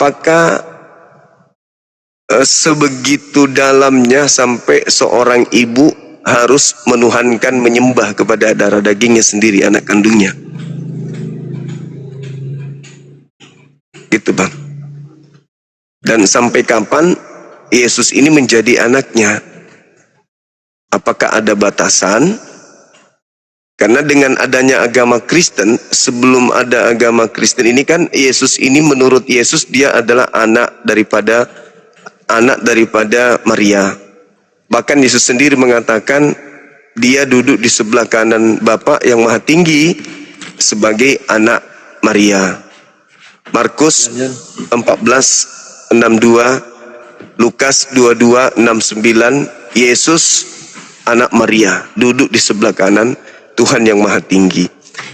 apakah sebegitu dalamnya sampai seorang ibu harus menuhankan, menyembah kepada darah dagingnya sendiri, anak kandungnya? Gitu Bang. Dan sampai kapan Yesus ini menjadi anaknya? Apakah ada batasan? Karena dengan adanya agama Kristen, sebelum ada agama Kristen ini kan Yesus ini, menurut Yesus dia adalah anak daripada Maria. Bahkan Yesus sendiri mengatakan dia duduk di sebelah kanan Bapa yang Maha Tinggi sebagai anak Maria. Markus 14:62, Lukas 22:69, Yesus anak Maria duduk di sebelah kanan Tuhan yang Maha Tinggi.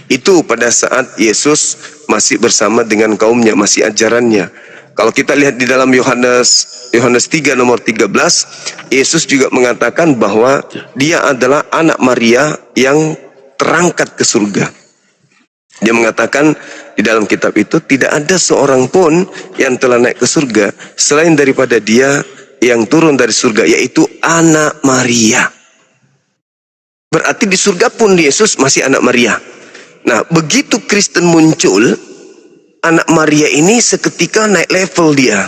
Itu pada saat Yesus masih bersama dengan kaumnya, masih ajarannya. Kalau kita lihat di dalam Yohanes 3 nomor 13, Yesus juga mengatakan bahwa dia adalah anak Maria yang terangkat ke surga. Dia mengatakan di dalam kitab itu, tidak ada seorang pun yang telah naik ke surga selain daripada dia yang turun dari surga, yaitu anak Maria. Berarti di surga pun Yesus masih anak Maria. Nah, begitu Kristen muncul, anak Maria ini seketika naik level dia.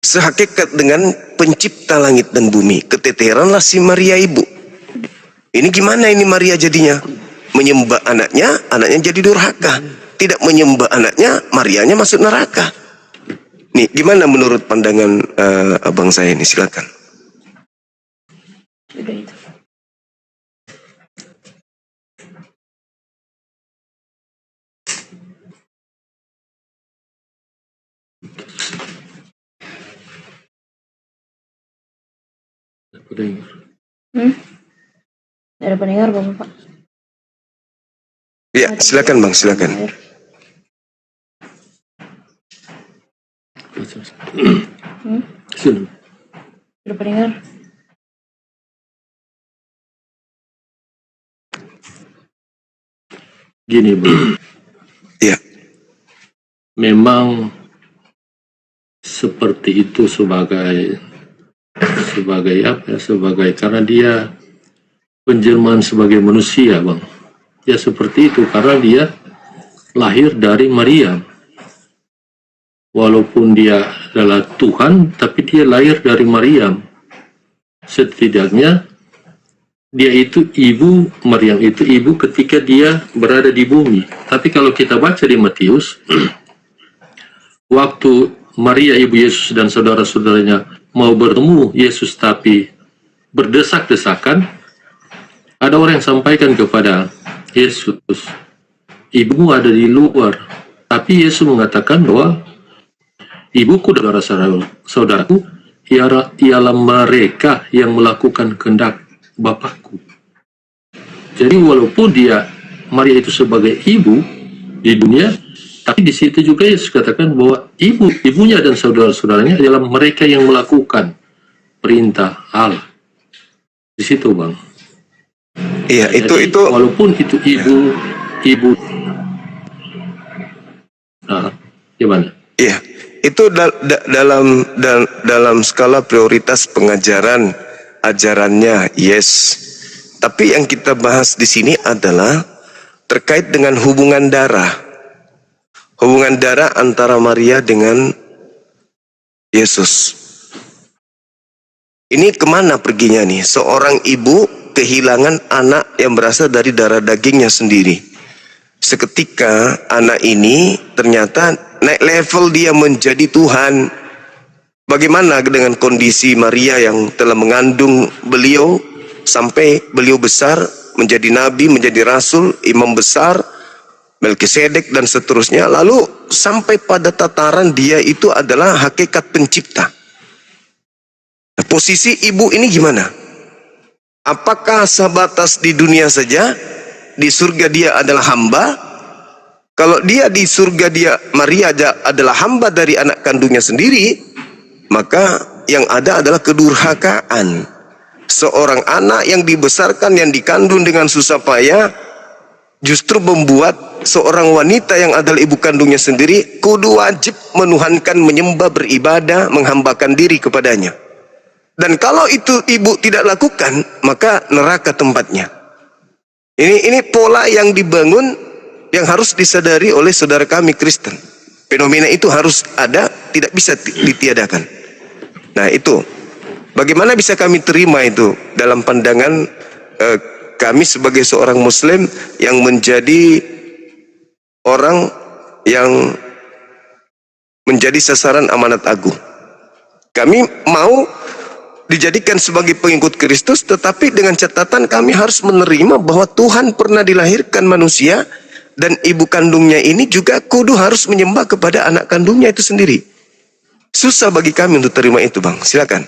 Sehakikat dengan pencipta langit dan bumi. Keteteranlah si Maria ibu. Ini gimana ini Maria jadinya? Menyembah anaknya, anaknya jadi durhaka. Tidak menyembah anaknya, Marianya masuk neraka. Nih, gimana menurut pandangan abang saya ini? Silakan. Udah itu. Ada pendengar Bapak? Ya, silakan Bang, silakan. Ada pendengar? Gini Bang. Ya. Memang seperti itu sebagai apa ya, sebagai karena dia penjelmaan sebagai manusia Bang. Ya seperti itu karena dia lahir dari Maria. Walaupun dia adalah Tuhan, tapi dia lahir dari Maria. Setidaknya dia itu ibu, Maryam itu ibu ketika dia berada di bumi. Tapi kalau kita baca di Matius, waktu Maria ibu Yesus dan saudara-saudaranya mau bertemu Yesus tapi berdesak-desakan, ada orang yang sampaikan kepada Yesus, ibumu ada di luar. Tapi Yesus mengatakan bahwa ibuku dan saudaraku ialah mereka yang melakukan kehendak Bapakku. Jadi walaupun Maria itu sebagai ibu di dunia, tapi di situ juga Yesus katakan bahwa ibunya dan saudara-saudaranya adalah mereka yang melakukan perintah Allah. Di situ Bang. Iya, jadi, itu walaupun itu ibu. Nah, gimana? Iya, itu dalam skala prioritas pengajaran ajarannya, yes. Tapi yang kita bahas di sini adalah terkait dengan hubungan darah. Hubungan darah antara Maria dengan Yesus. Ini kemana perginya nih? Seorang ibu kehilangan anak yang berasal dari darah dagingnya sendiri. Seketika anak ini ternyata naik level, dia menjadi Tuhan. Bagaimana dengan kondisi Maria yang telah mengandung beliau sampai beliau besar, menjadi nabi, menjadi rasul, imam besar, Melkisedek dan seterusnya. Lalu sampai pada tataran dia itu adalah hakikat pencipta. Nah, posisi ibu ini gimana? Apakah sebatas di dunia saja? Di surga dia adalah hamba? Kalau dia di surga Maria adalah hamba dari anak kandungnya sendiri, maka yang ada adalah kedurhakaan. Seorang anak yang dibesarkan, yang dikandung dengan susah payah, justru membuat seorang wanita yang adalah ibu kandungnya sendiri kudu wajib menuhankan, menyembah, beribadah, menghambakan diri kepadanya. Dan kalau itu ibu tidak lakukan, maka neraka tempatnya. Ini pola yang dibangun, yang harus disadari oleh saudara kami Kristen. Fenomena itu harus ada, tidak bisa ditiadakan. Nah itu, bagaimana bisa kami terima itu dalam pandangan kami sebagai seorang Muslim yang menjadi orang yang menjadi sasaran amanat agung. Kami mau dijadikan sebagai pengikut Kristus, tetapi dengan catatan kami harus menerima bahwa Tuhan pernah dilahirkan manusia, dan ibu kandungnya ini juga kudu harus menyembah kepada anak kandungnya itu sendiri. Susah bagi kami untuk terima itu, Bang. Silakan.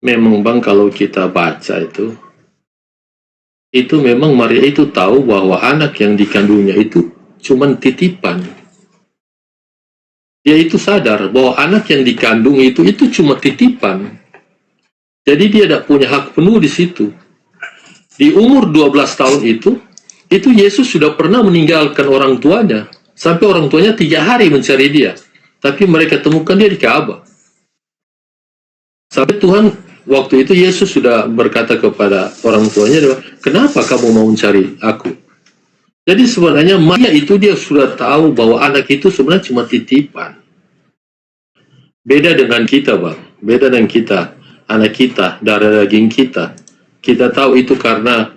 Memang Bang, kalau kita baca itu memang Maria itu tahu bahwa anak yang dikandungnya itu cuman titipan. Dia itu sadar bahwa anak yang dikandung itu cuma titipan. Jadi dia tidak punya hak penuh di situ. Di umur 12 tahun itu Yesus sudah pernah meninggalkan orang tuanya. Sampai orang tuanya 3 hari mencari dia. Tapi mereka temukan dia di Ka'bah. Sampai Tuhan, waktu itu Yesus sudah berkata kepada orang tuanya, kenapa kamu mau mencari aku? Jadi sebenarnya Maria itu dia sudah tahu bahwa anak itu sebenarnya cuma titipan. Beda dengan kita, Bang. Beda dengan kita. Anak kita, darah daging kita. Kita tahu itu karena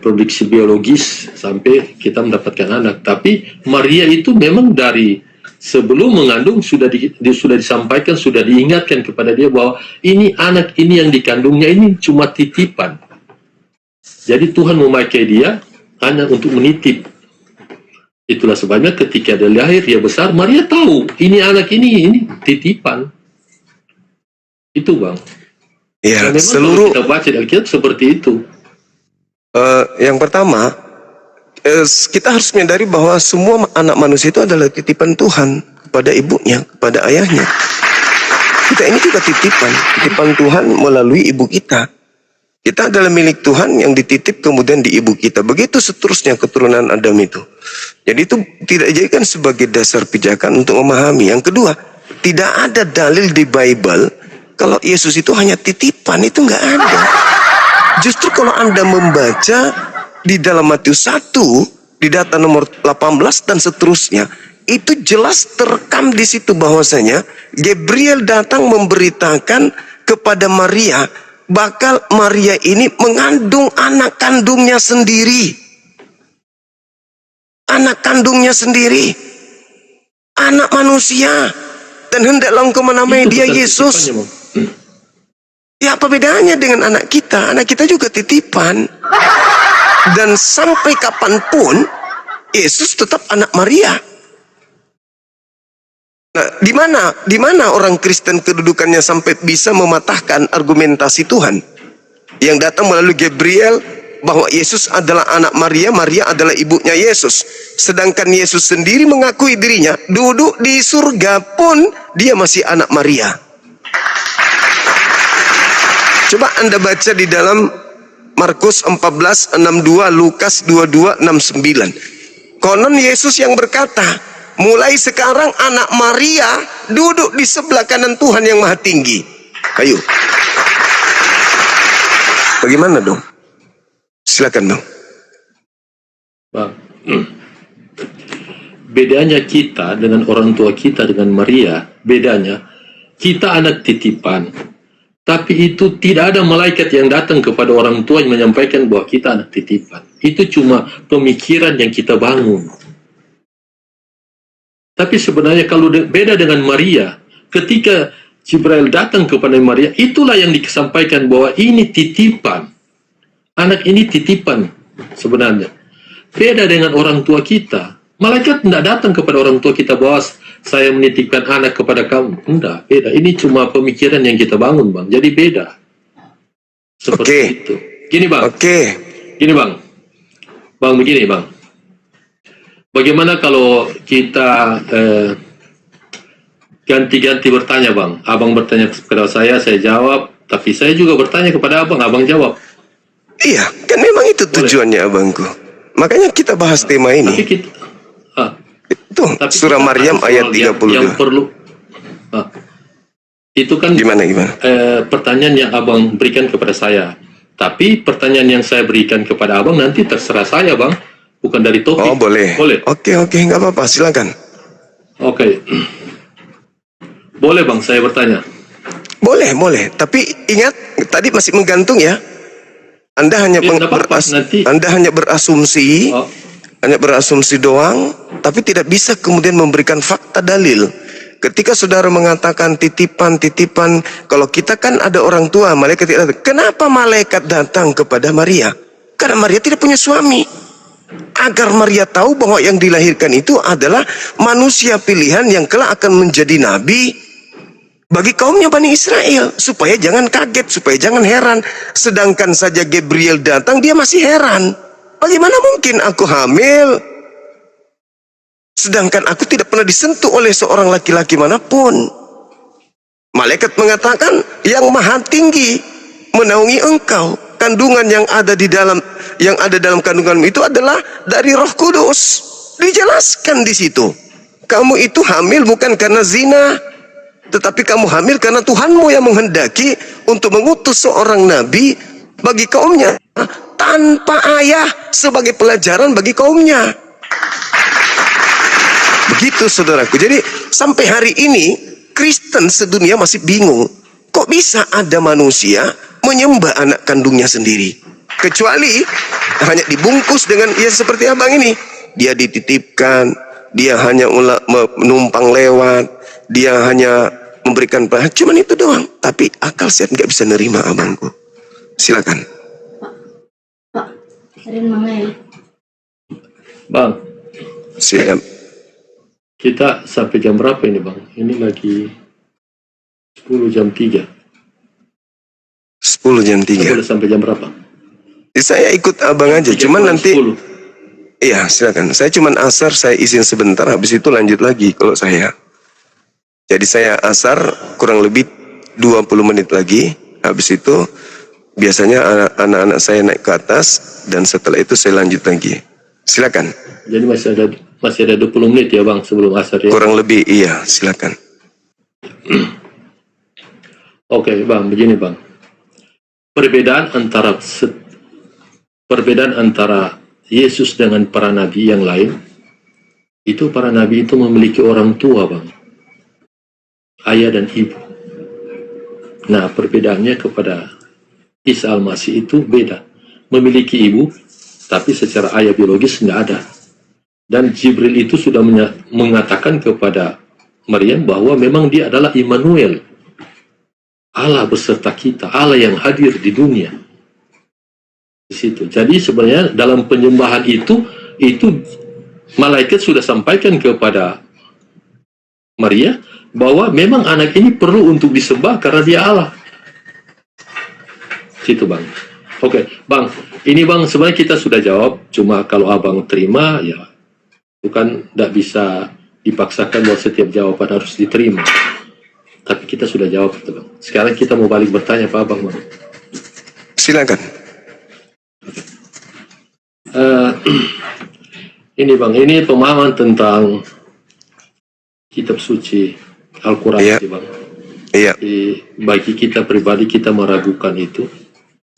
produksi biologis sampai kita mendapatkan anak. Tapi Maria itu memang dari sebelum mengandung sudah disampaikan, sudah diingatkan kepada dia bahwa ini anak ini yang dikandungnya ini cuma titipan. Jadi Tuhan memakai dia hanya untuk menitip. Itulah sebabnya ketika dia lahir, dia besar, Maria tahu ini anak ini titipan. Itu, Bang. Ya, memang seluruh kita baca di Alkitab seperti itu. Yang pertama, kita harus menyadari bahwa semua anak manusia itu adalah titipan Tuhan kepada ibunya, kepada ayahnya. Kita ini juga titipan Tuhan melalui ibu kita. Kita adalah milik Tuhan yang dititip kemudian di ibu kita. Begitu seterusnya keturunan Adam itu. Jadi itu tidak dijadikan sebagai dasar pijakan untuk memahami. Yang kedua, tidak ada dalil di Bible kalau Yesus itu hanya titipan, itu nggak ada. Justru kalau Anda membaca di dalam Matius 1, di data nomor 18 dan seterusnya, itu jelas terekam di situ bahwasanya Gabriel datang memberitakan kepada Maria, bakal Maria ini mengandung anak kandungnya sendiri. Anak kandungnya sendiri. Anak manusia. Dan hendaklah engkau menamai dia Yesus. Ya, apa bedanya dengan anak kita? Anak kita juga titipan. Dan sampai kapanpun Yesus tetap anak Maria. Nah, di mana orang Kristen kedudukannya sampai bisa mematahkan argumentasi Tuhan yang datang melalui Gabriel bahwa Yesus adalah anak Maria, Maria adalah ibunya Yesus. Sedangkan Yesus sendiri mengakui dirinya duduk di surga pun dia masih anak Maria. Coba Anda baca di dalam Markus 14:62, Lukas 22:69. Konon Yesus yang berkata, mulai sekarang anak Maria duduk di sebelah kanan Tuhan yang Maha Tinggi. Ayo. Bagaimana dong? Silakan dong. Bang, bedanya kita dengan orang tua kita dengan Maria, bedanya kita anak titipan. Tapi itu tidak ada malaikat yang datang kepada orang tua yang menyampaikan bahwa kita anak titipan. Itu cuma pemikiran yang kita bangun. Tapi sebenarnya kalau beda dengan Maria, ketika Jibril datang kepada Maria, itulah yang disampaikan bahwa ini titipan. Anak ini titipan sebenarnya. Beda dengan orang tua kita. Malaikat tidak datang kepada orang tua kita bahwa saya menitipkan anak kepada kamu. Enggak, beda. Ini cuma pemikiran yang kita bangun, Bang. Jadi beda. Seperti itu. Gini, Bang. Gini, Bang. Bang, begini, Bang. Bagaimana kalau kita ganti-ganti bertanya, Bang? Abang bertanya kepada saya jawab. Tapi saya juga bertanya kepada abang, abang jawab. Iya, kan memang itu tujuannya abangku. Makanya kita bahas tema ini. Tapi kita, Itu tapi surah kita Maryam ada ayat soal yang 32. perlu. Itu kan Gimana? pertanyaan yang abang berikan kepada saya. Tapi pertanyaan yang saya berikan kepada abang nanti terserah saya, bang. Bukan dari topik. Oh, boleh. Boleh. Oke, nggak apa-apa, silakan. Oke. Boleh, bang, saya bertanya. Boleh. Tapi ingat, tadi masih menggantung ya. Anda hanya Ya, nggak apa-apa, nanti. Anda hanya berasumsi, Oh, hanya berasumsi doang, tapi tidak bisa kemudian memberikan fakta dalil. Ketika saudara mengatakan titipan, kalau kita kan ada orang tua, malaikat tidak datang. Kenapa malaikat datang kepada Maria? Karena Maria tidak punya suami. Agar Maria tahu bahwa yang dilahirkan itu adalah manusia pilihan yang kelak akan menjadi nabi bagi kaumnya Bani Israel, supaya jangan kaget, supaya jangan heran. Sedangkan saja Gabriel datang, dia masih heran. Bagaimana mungkin aku hamil, sedangkan aku tidak pernah disentuh oleh seorang laki-laki manapun. Malaikat mengatakan, yang maha tinggi menaungi engkau. Kandungan yang ada dalam kandunganmu itu adalah dari Roh Kudus. Dijelaskan di situ. Kamu itu hamil bukan karena zina, tetapi kamu hamil karena Tuhanmu yang menghendaki untuk mengutus seorang nabi bagi kaumnya tanpa ayah sebagai pelajaran bagi kaumnya. Begitu saudaraku. Jadi sampai hari ini Kristen sedunia masih bingung. Kok bisa ada manusia menyembah anak kandungnya sendiri? Kecuali hanya dibungkus dengan ya seperti abang ini. Dia dititipkan, dia hanya menumpang lewat, dia hanya memberikan bahan, cuman itu doang. Tapi akal sehat nggak bisa nerima abangku. Silakan. Pak, sering mangai. bang, Silakan. kita sampai jam berapa ini, bang? Ini lagi 10 jam 3. 10 jam Kita 3. boleh sampai jam berapa? Saya ikut abang aja, cuman nanti 10. iya silakan. Saya cuman asar, saya izin sebentar, habis itu lanjut lagi kalau saya. Jadi saya asar kurang lebih 20 menit lagi, habis itu biasanya anak-anak saya naik ke atas dan setelah itu saya lanjut lagi. Silakan. Jadi masih ada 20 menit ya, bang, sebelum asar ya? Kurang lebih iya, silakan. Oke, bang, begini, bang. Perbedaan antara Yesus dengan para nabi yang lain, itu para nabi itu memiliki orang tua, bang. Ayah dan ibu. Nah, perbedaannya kepada Isa Al-Masih itu beda. Memiliki ibu, tapi secara ayah biologis nggak ada. Dan Jibril itu sudah mengatakan kepada Maryam bahwa memang dia adalah Immanuel. Allah beserta kita, Allah yang hadir di dunia. Di situ. Jadi sebenarnya dalam penyembahan itu malaikat sudah sampaikan kepada Maria bahwa memang anak ini perlu untuk disembah karena dia Allah. Situ, bang. Oke, bang. Ini, bang, sebenarnya kita sudah jawab. Cuma kalau abang terima, ya bukan tidak bisa dipaksakan bahwa setiap jawaban harus diterima. Tapi kita sudah jawab itu, bang. Sekarang kita mau balik bertanya Pak Abang, bang. Silakan. Ini, bang, ini pemahaman tentang kitab suci Al-Quran, Iya. bang. Iya. Bagi kita pribadi, kita meragukan itu.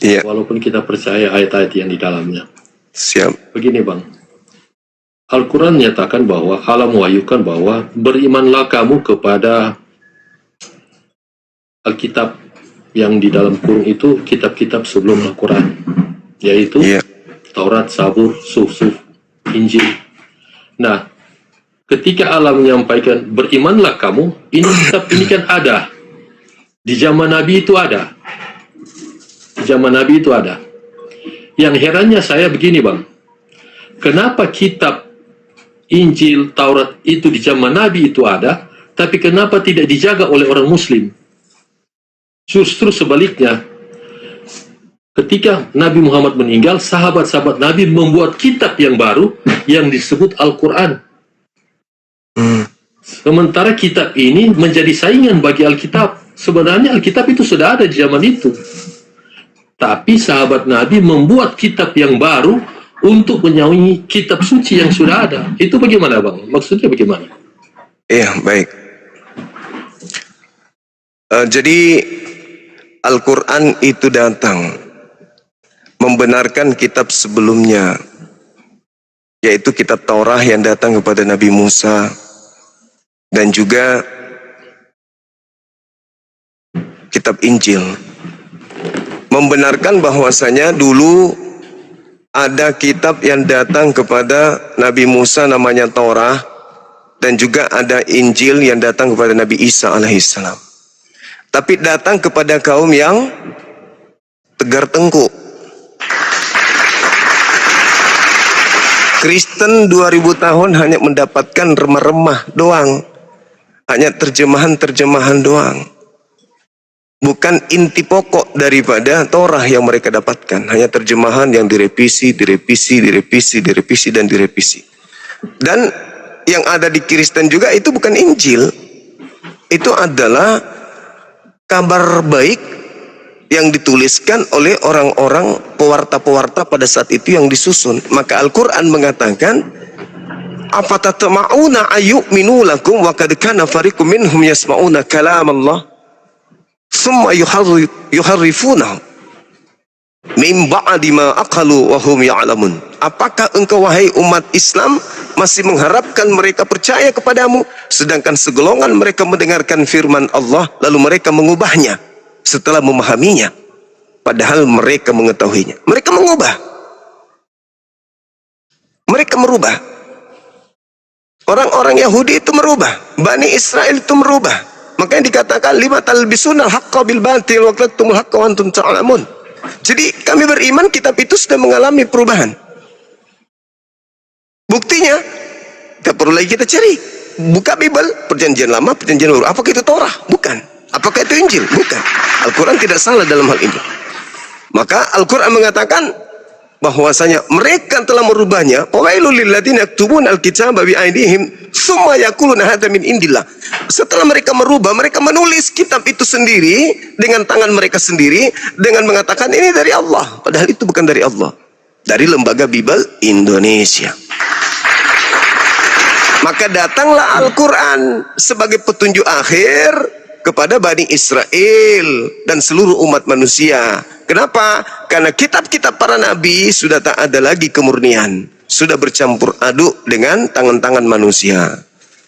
Iya. Walaupun kita percaya ayat-ayat yang di dalamnya. Siap. Begini, bang. Al-Quran menyatakan bahwa Allah mewahyukan bahwa berimanlah kamu kepada Alkitab yang di dalam kurung itu kitab-kitab sebelum Al-Quran, yaitu Taurat, Zabur, Suhuf, Injil. Nah, ketika Allah menyampaikan berimanlah kamu, ini kitab ini kan ada. Di zaman Nabi itu ada. Di zaman Nabi itu ada. Yang herannya saya begini, bang. Kenapa kitab Injil, Taurat itu di zaman Nabi itu ada, tapi kenapa tidak dijaga oleh orang Muslim? Justru sebaliknya, ketika Nabi Muhammad meninggal, sahabat-sahabat Nabi membuat kitab yang baru yang disebut Al-Quran. Sementara kitab ini menjadi saingan bagi Alkitab. Sebenarnya Alkitab itu sudah ada di zaman itu. Tapi sahabat Nabi membuat kitab yang baru untuk menyaingi kitab suci yang sudah ada. Itu bagaimana, Bang? Maksudnya bagaimana? Iya, baik. Jadi Al-Quran itu datang membenarkan kitab sebelumnya, yaitu kitab Taurat yang datang kepada Nabi Musa, dan juga kitab Injil. Membenarkan bahwasanya dulu ada kitab yang datang kepada Nabi Musa namanya Taurat, dan juga ada Injil yang datang kepada Nabi Isa alaihissalam. Tapi datang kepada kaum yang tegar tengkuk. Kristen 2000 tahun hanya mendapatkan remah-remah doang. Hanya terjemahan-terjemahan doang. Bukan inti pokok daripada Torah yang mereka dapatkan. Hanya terjemahan yang direvisi, dan direvisi. Dan yang ada di Kristen juga itu bukan Injil. Itu adalah kabar baik yang dituliskan oleh orang-orang pewarta-pewarta pada saat itu yang disusun. Maka Al-Quran mengatakan, afatatma'una ayyuminu lakum wa qad kana fariqum minhum yasma'una kalam Allah summa yuharrifunahu min ba'di ma aqalu wa hum ya'lamun. Apakah engkau wahai umat Islam masih mengharapkan mereka percaya kepadamu, sedangkan segolongan mereka mendengarkan firman Allah lalu mereka mengubahnya setelah memahaminya, padahal mereka mengetahuinya. Mereka mengubah, mereka merubah. Orang-orang Yahudi itu merubah, Bani Israel itu merubah. Makanya dikatakan lima talbisunal haqqa bil batil wa taktumul haqqa wa antum ta'lamun. Jadi kami beriman kitab itu sudah mengalami perubahan. Buktinya, tidak perlu lagi kita cari. Buka Bible, perjanjian lama, perjanjian baru. Apakah itu Torah? Bukan. Apakah itu Injil? Bukan. Al-Quran tidak salah dalam hal ini. Maka Al-Quran mengatakan bahwasanya mereka telah merubahnya. Fawailul lilladzina yaktubuna al-kitaba bi aydihim tsumma yaquluna hadza min indillah. Setelah mereka merubah, mereka menulis kitab itu sendiri dengan tangan mereka sendiri dengan mengatakan ini dari Allah, padahal itu bukan dari Allah. Dari Lembaga Bible Indonesia. Maka datanglah Al-Quran sebagai petunjuk akhir kepada Bani Israel dan seluruh umat manusia. Kenapa? Karena kitab-kitab para nabi sudah tak ada lagi kemurnian. Sudah bercampur aduk dengan tangan-tangan manusia.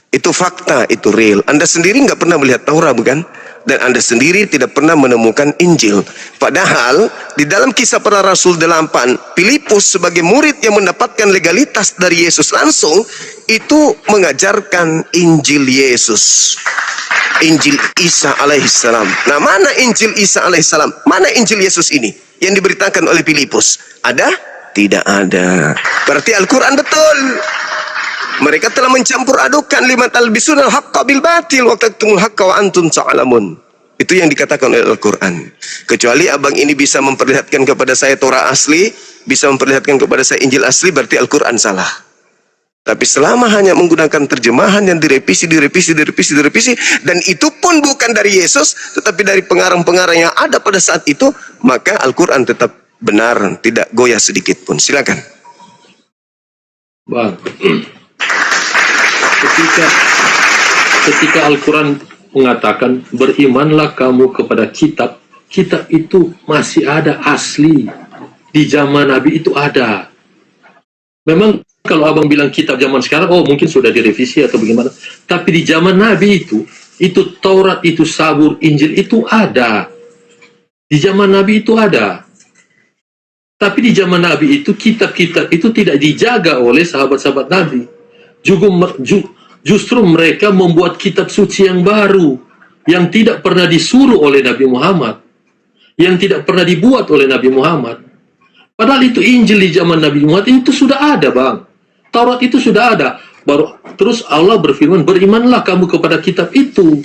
Itu fakta, itu real. Anda sendiri nggak pernah melihat Taurat, bukan? Dan Anda sendiri tidak pernah menemukan Injil. Padahal di dalam Kisah Para Rasul 8, Filipus sebagai murid yang mendapatkan legalitas dari Yesus langsung, itu mengajarkan Injil Yesus. Injil Isa alaihissalam. Nah, mana Injil Isa alaihissalam? Mana Injil Yesus ini yang diberitakan oleh Filipus? Ada? Tidak ada. Berarti Al-Quran betul. Mereka telah mencampur adukan lima talbisunal haqqa bil batil wa taktumul haqqa wa antum ta'lamun. Itu yang dikatakan oleh Al-Quran. Kecuali abang ini bisa memperlihatkan kepada saya Torah asli, bisa memperlihatkan kepada saya Injil asli, berarti Al-Quran salah. Tapi selama hanya menggunakan terjemahan yang direvisi, dan itu pun bukan dari Yesus, tetapi dari pengarang-pengarang yang ada pada saat itu, maka Al-Quran tetap benar, tidak goyah sedikit pun. Silakan. Bang, ketika Al-Quran mengatakan berimanlah kamu kepada kitab, kitab itu masih ada asli. Di zaman Nabi itu ada. Memang kalau abang bilang kitab zaman sekarang, oh mungkin sudah direvisi atau bagaimana. Tapi di zaman Nabi itu Taurat, itu Zabur, Injil itu ada. Di zaman Nabi itu ada. Tapi di zaman Nabi itu kitab-kitab itu tidak dijaga oleh sahabat-sahabat Nabi. Justru mereka membuat kitab suci yang baru, yang tidak pernah disuruh oleh Nabi Muhammad, yang tidak pernah dibuat oleh Nabi Muhammad. Padahal itu Injil di zaman Nabi Muhammad itu sudah ada, Bang. Taurat itu sudah ada. Baru terus Allah berfirman, berimanlah kamu kepada kitab itu.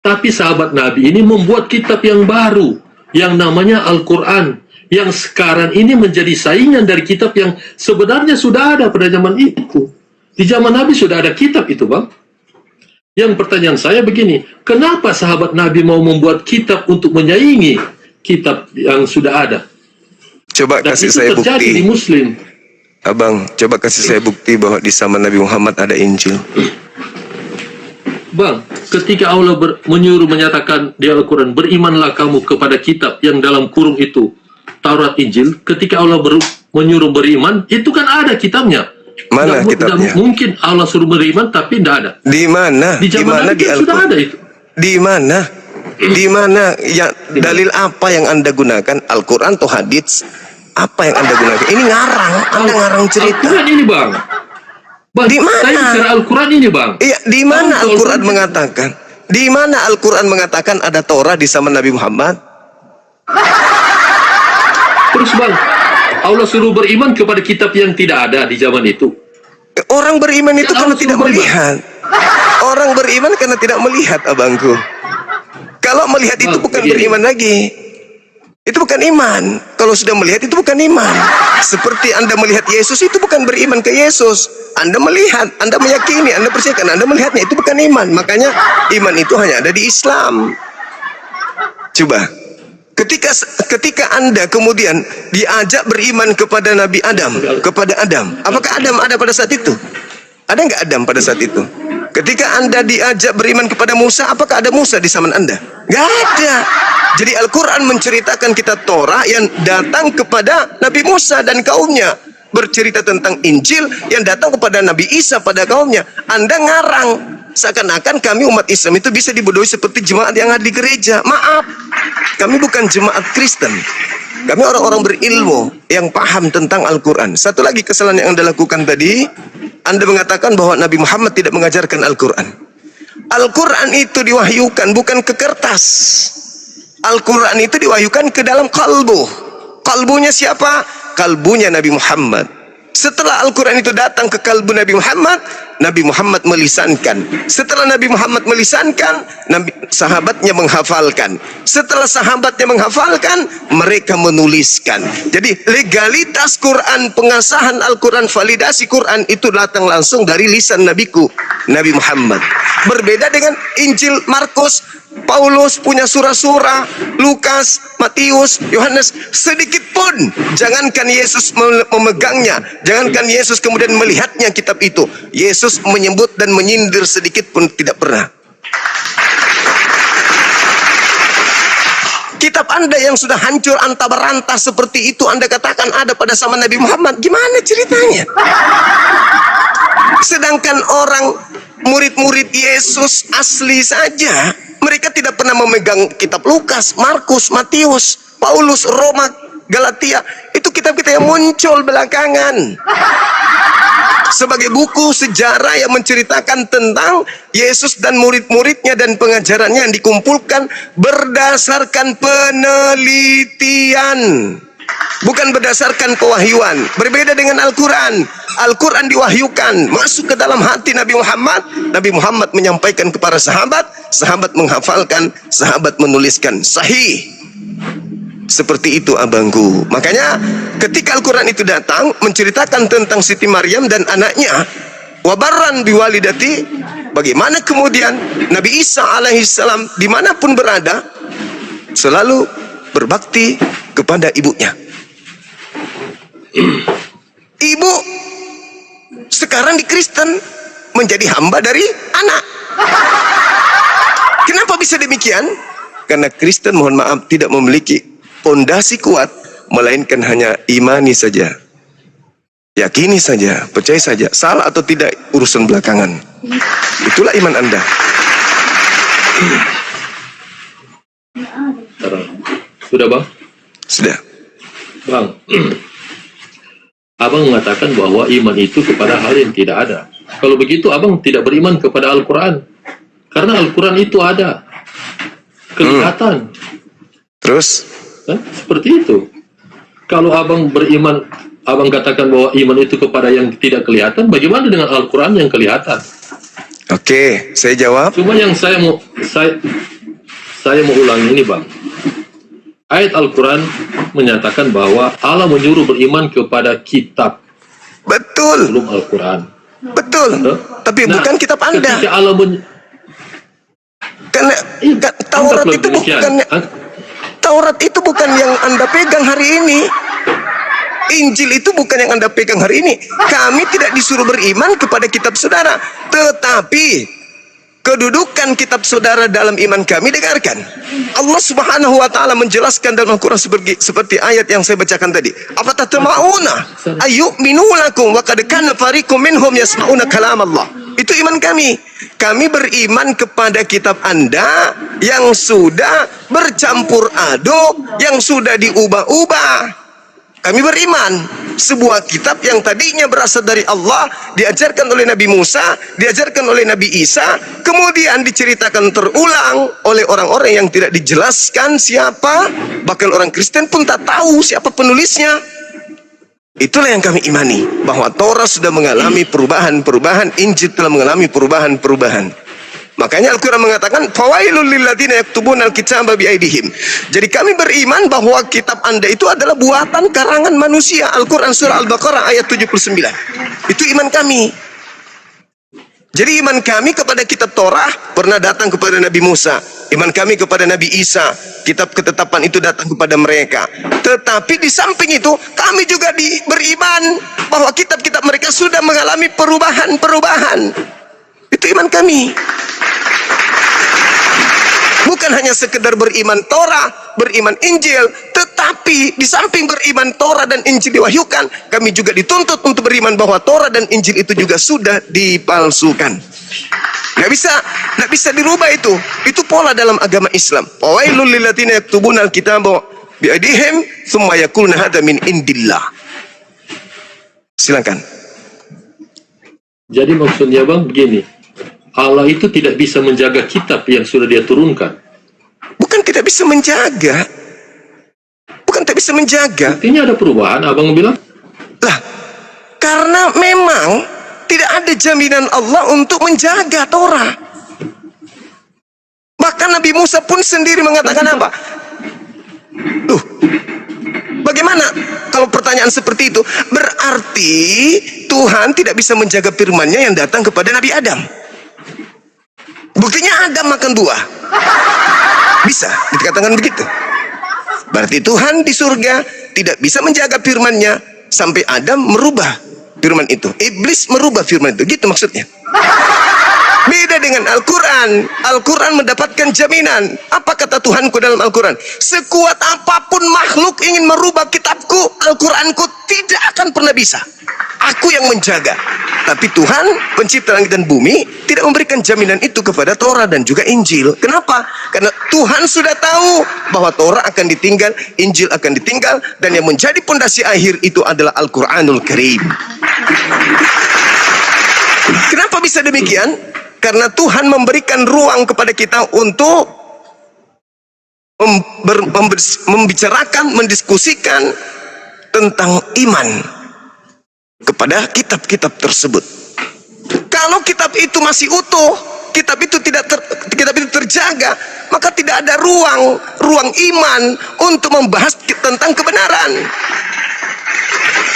Tapi sahabat Nabi ini membuat kitab yang baru, yang namanya Al-Quran, yang sekarang ini menjadi saingan dari kitab yang sebenarnya sudah ada pada zaman itu. Di zaman Nabi sudah ada kitab itu, Bang. Yang pertanyaan saya begini, kenapa sahabat Nabi mau membuat kitab untuk menyaingi kitab yang sudah ada? Coba Dan kasih itu saya terjadi di bukti. Muslim. Abang, coba kasih saya bukti bahwa di zaman Nabi Muhammad ada Injil. Bang, ketika Allah menyuruh menyatakan di Al-Quran, berimanlah kamu kepada kitab yang dalam kurung itu, Taurat Injil, ketika Allah menyuruh beriman, itu kan ada kitabnya. Mana kitabnya? Nggak mungkin Allah suruh beriman, tapi tidak ada. Di mana? Di zaman Nabi kan sudah ada itu. Di mana? Di mana? Ya, dalil apa yang Anda gunakan? Al-Quran atau hadits? Apa yang Anda gunakan? Ini ngarang. Anda ngarang cerita. Al-Quran ini, Bang. Bang, Di mana? saya bicara Al-Quran ini, Bang. Iya, di mana Al-Quran Al-Quran mengatakan? Di mana Al-Quran mengatakan ada Torah di zaman Nabi Muhammad? Terus, Bang, Allah suruh beriman kepada kitab yang tidak ada di zaman itu. Orang beriman itu Ya, karena Allah tidak suruh beriman. melihat. Orang beriman karena tidak melihat, abangku. Kalau melihat itu Bang, bukan begini. beriman lagi. Itu bukan iman. Kalau sudah melihat itu bukan iman. Seperti Anda melihat Yesus itu bukan beriman ke Yesus. Anda melihat, Anda meyakini, Anda percaya karena Anda melihatnya, itu bukan iman. Makanya iman itu hanya ada di Islam. Coba. Ketika Anda kemudian diajak beriman kepada Nabi Adam, kepada Adam, apakah Adam ada pada saat itu? Ada nggak Adam pada saat itu? Ketika Anda diajak beriman kepada Musa, apakah ada Musa di zaman Anda? Nggak ada. Jadi Al-Quran menceritakan kitab Torah yang datang kepada Nabi Musa dan kaumnya. Bercerita tentang Injil yang datang kepada Nabi Isa pada kaumnya. Anda ngarang. Seakan-akan kami umat Islam itu bisa dibodohi seperti jemaat yang ada di gereja. Maaf. Kami bukan jemaat Kristen. Kami orang-orang berilmu yang paham tentang Al-Quran. Satu lagi kesalahan yang Anda lakukan tadi, Anda mengatakan bahwa Nabi Muhammad tidak mengajarkan Al-Quran. Al-Quran itu diwahyukan bukan ke kertas. Al-Quran itu diwahyukan ke dalam kalbu. Kalbunya siapa? Kalbunya Nabi Muhammad. Setelah Al-Quran itu datang ke kalbu Nabi Muhammad melisankan. Setelah Nabi Muhammad melisankan, sahabatnya menghafalkan. Setelah sahabatnya menghafalkan, mereka menuliskan. Jadi legalitas Quran, pengasahan Al-Quran, validasi Quran itu datang langsung dari lisan Nabiku, Nabi Muhammad. Berbeda dengan Injil Markus, Paulus punya surah-surah, Lukas, Matius, Yohanes, sedikit pun jangankan Yesus memegangnya, jangankan Yesus kemudian melihatnya kitab itu. Yesus menyebut dan menyindir sedikit pun tidak pernah. Kitab Anda yang sudah hancur anta berantah seperti itu Anda katakan ada pada zaman Nabi Muhammad, gimana ceritanya? Sedangkan orang murid-murid Yesus asli saja, mereka tidak pernah memegang kitab Lukas, Markus, Matius, Paulus, Roma, Galatia. Itu kitab-kitab yang muncul belakangan sebagai buku sejarah yang menceritakan tentang Yesus dan murid-muridnya dan pengajarannya yang dikumpulkan berdasarkan penelitian, bukan berdasarkan pewahyuan. Berbeda dengan Al-Quran. Al-Quran diwahyukan masuk ke dalam hati Nabi Muhammad. Nabi Muhammad menyampaikan kepada sahabat, sahabat menghafalkan, sahabat menuliskan. Sahih. Seperti itu abangku. Makanya ketika Al-Quran itu datang menceritakan tentang Siti Maryam dan anaknya, wabarran biwalidati, bagaimana kemudian Nabi Isa alaihissalam dimanapun berada selalu berbakti kepada ibunya. Ibu sekarang di Kristen menjadi hamba dari anak. Kenapa bisa demikian? Karena Kristen, mohon maaf, tidak memiliki pondasi kuat, melainkan hanya imani saja, yakini saja, percaya saja. Salah atau tidak urusan belakangan. Itulah iman Anda. Sudah, Bang? Sudah. Bang, Abang mengatakan bahwa iman itu kepada hal yang tidak ada. Kalau begitu Abang tidak beriman kepada Al-Quran. Karena Al-Quran itu ada. Kelihatan. Terus? Seperti itu. Kalau Abang beriman, Abang katakan bahwa iman itu kepada yang tidak kelihatan, bagaimana dengan Al-Quran yang kelihatan? Oke, saya jawab. Cuma yang saya mau ulangi ini, Bang. Ayat Al-Quran menyatakan bahwa Allah menyuruh beriman kepada kitab. Betul. Belum Al-Quran. Betul. Tapi bukan kitab Anda. Ketika Allah bukan Taurat Anggaplah itu demikian. bukan Taurat itu bukan yang Anda pegang hari ini. Injil itu bukan yang Anda pegang hari ini. Kami tidak disuruh beriman kepada kitab saudara, tetapi kedudukan kitab saudara dalam iman kami dengarkan. Allah Subhanahu wa taala menjelaskan dalam Al-Qur'an seperti ayat yang saya bacakan tadi. Afatatma'una ayyuminu lakum wa qad kana fariqum minhum yasma'una kalam Allah. Itu iman kami. Kami beriman kepada kitab Anda yang sudah bercampur aduk, yang sudah diubah-ubah. Kami beriman sebuah kitab yang tadinya berasal dari Allah, diajarkan oleh Nabi Musa, diajarkan oleh Nabi Isa, kemudian diceritakan terulang oleh orang-orang yang tidak dijelaskan siapa, bahkan orang Kristen pun tak tahu siapa penulisnya. Itulah yang kami imani, bahwa Taurat sudah mengalami perubahan-perubahan, Injil telah mengalami perubahan-perubahan. Makanya Al-Quran mengatakan, fawailul lilladzina yaktubuna al-kitaba biaidihim. Jadi kami beriman bahwa kitab Anda itu adalah buatan karangan manusia. Al-Quran surah Al-Baqarah ayat 79. Itu iman kami. Jadi iman kami kepada kitab Torah pernah datang kepada Nabi Musa. Iman kami kepada Nabi Isa, kitab ketetapan itu datang kepada mereka. Tetapi di samping itu, kami juga beriman bahwa kitab-kitab mereka sudah mengalami perubahan-perubahan. Itu iman kami. Bukan hanya sekedar beriman Torah, beriman Injil, tetapi di samping beriman Torah dan Injil diwahyukan, kami juga dituntut untuk beriman bahwa Torah dan Injil itu juga sudah dipalsukan. Nggak bisa dirubah itu. Itu pola dalam agama Islam. Wailul lilladzina yaktubuna al-kitaba biaidihim tsumma yaquluna hadza min indillah. Silakan. Jadi maksudnya Bang begini, Allah itu tidak bisa menjaga kitab yang sudah dia turunkan. Bukan tidak bisa menjaga. Bukan tak bisa menjaga. Artinya ada perubahan, Abang bilang? Lah, karena memang tidak ada jaminan Allah untuk menjaga Torah. Bahkan Nabi Musa pun sendiri mengatakan apa? Bagaimana kalau pertanyaan seperti itu? Berarti Tuhan tidak bisa menjaga firman-Nya yang datang kepada Nabi Adam. Buktinya Adam makan buah. Bisa dikatakan begitu. Berarti Tuhan di surga tidak bisa menjaga firman-Nya sampai Adam merubah firman itu. Iblis merubah firman itu. Gitu maksudnya. Beda dengan Al-Quran. Al-Quran mendapatkan jaminan. Apa kata Tuhanku dalam Al-Quran? Sekuat apapun makhluk ingin merubah kitabku, Al-Quranku tidak akan pernah bisa. Aku yang menjaga. Tapi Tuhan, pencipta langit dan bumi, tidak memberikan jaminan itu kepada Torah dan juga Injil. Kenapa? Karena Tuhan sudah tahu bahwa Torah akan ditinggal, Injil akan ditinggal, dan yang menjadi pondasi akhir itu adalah Al-Quranul Karim. Kenapa bisa demikian? Karena Tuhan memberikan ruang kepada kita untuk membicarakan, mendiskusikan tentang iman kepada kitab-kitab tersebut. Kalau kitab itu masih utuh, kitab itu terjaga, maka tidak ada ruang iman untuk membahas tentang kebenaran.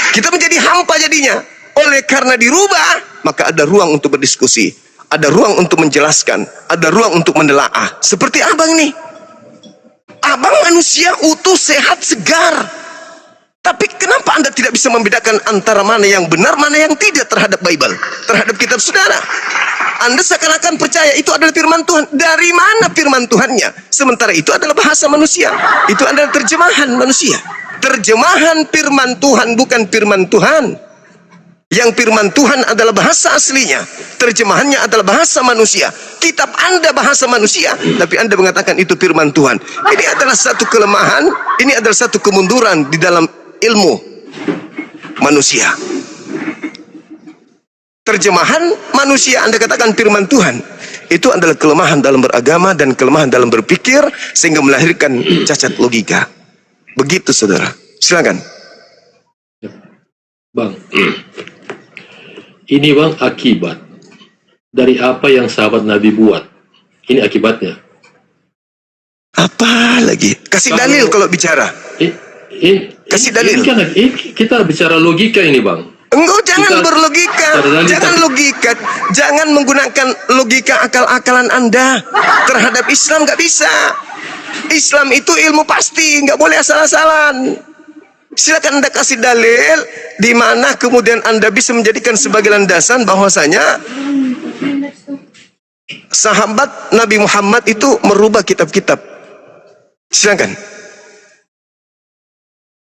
Kita menjadi hampa jadinya. Oleh karena dirubah, maka ada ruang untuk berdiskusi, ada ruang untuk menjelaskan, ada ruang untuk menelaah. Seperti Abang nih. Abang manusia utuh, sehat, segar. Tapi kenapa Anda tidak bisa membedakan antara mana yang benar, mana yang tidak terhadap Bible, terhadap kitab saudara? Anda seakan-akan percaya itu adalah firman Tuhan. Dari mana firman Tuhannya? Sementara itu adalah bahasa manusia. Itu adalah terjemahan manusia. Terjemahan firman Tuhan bukan firman Tuhan. Yang firman Tuhan adalah bahasa aslinya. Terjemahannya adalah bahasa manusia. Kitab Anda bahasa manusia, tapi Anda mengatakan itu firman Tuhan. Ini adalah satu kelemahan, ini adalah satu kemunduran di dalam ilmu manusia. Terjemahan manusia Anda katakan firman Tuhan, itu adalah kelemahan dalam beragama dan kelemahan dalam berpikir, sehingga melahirkan cacat logika. Begitu saudara. Silakan. Bang, ini Bang akibat dari apa yang sahabat Nabi buat. Ini akibatnya. Apa lagi? Kasih dalil kalau bicara. Kasih dalil. Ini kan, kita bicara logika ini Bang. Enggak, jangan Kita- berlogika, Saudara, jangan kita- logika, jangan menggunakan logika akal-akalan Anda terhadap Islam. Nggak bisa. Islam itu ilmu pasti, nggak boleh asal-asalan. Silakan Anda kasih dalil di mana kemudian Anda bisa menjadikan sebagai landasan bahwasanya sahabat Nabi Muhammad itu merubah kitab-kitab. Silakan.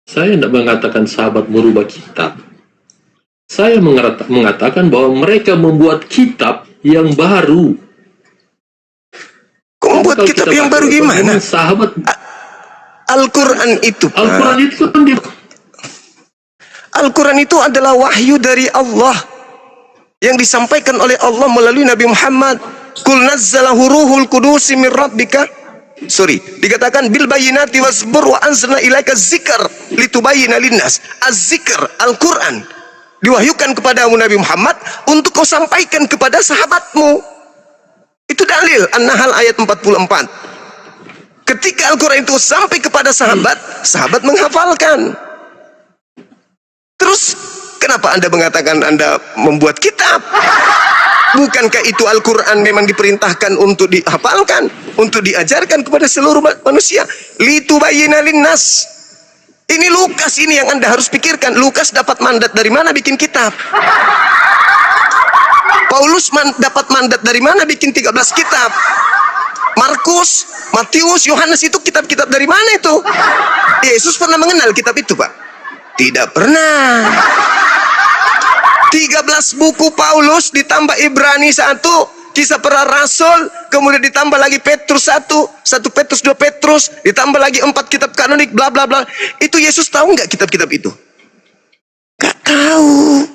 Saya tidak mengatakan sahabat merubah kitab. Saya mengatakan bahwa mereka membuat kitab yang baru. Kok membuat Kalau kitab kita yang pakai baru gimana? Sahabat Al-Quran itu, Pak. Al-Quran itu kan Al-Quran itu adalah wahyu dari Allah yang disampaikan oleh Allah melalui Nabi Muhammad. Qul nazzalahu ruhul qudusi min rabbika. Dikatakan bil bayyinati wasbur wa anzalna ilaika dzikr litubayyana linnas. Az-zikr, Al-Quran diwahyukan kepadamu Nabi Muhammad untuk kau sampaikan kepada sahabatmu. Itu dalil An-Nahl ayat 44. Ketika Al-Quran itu sampai kepada sahabat, sahabat menghafalkan. Terus kenapa Anda mengatakan Anda membuat kitab? Bukankah itu Al-Quran memang diperintahkan untuk dihafalkan, untuk diajarkan kepada seluruh manusia? Litubayyana linnas. Ini Lukas ini yang Anda harus pikirkan. Lukas dapat mandat dari mana bikin kitab? Paulus dapat mandat dari mana bikin 13 kitab? Markus, Matius, Yohanes itu kitab-kitab dari mana itu? Yesus pernah mengenal kitab itu, Pak? Tidak pernah. 13 buku Paulus ditambah Ibrani 1, Kisah Para Rasul, kemudian ditambah lagi Petrus 1 Petrus, 2 Petrus, ditambah lagi 4 kitab kanonik, bla bla bla. Itu Yesus tahu nggak kitab-kitab itu? Nggak tahu.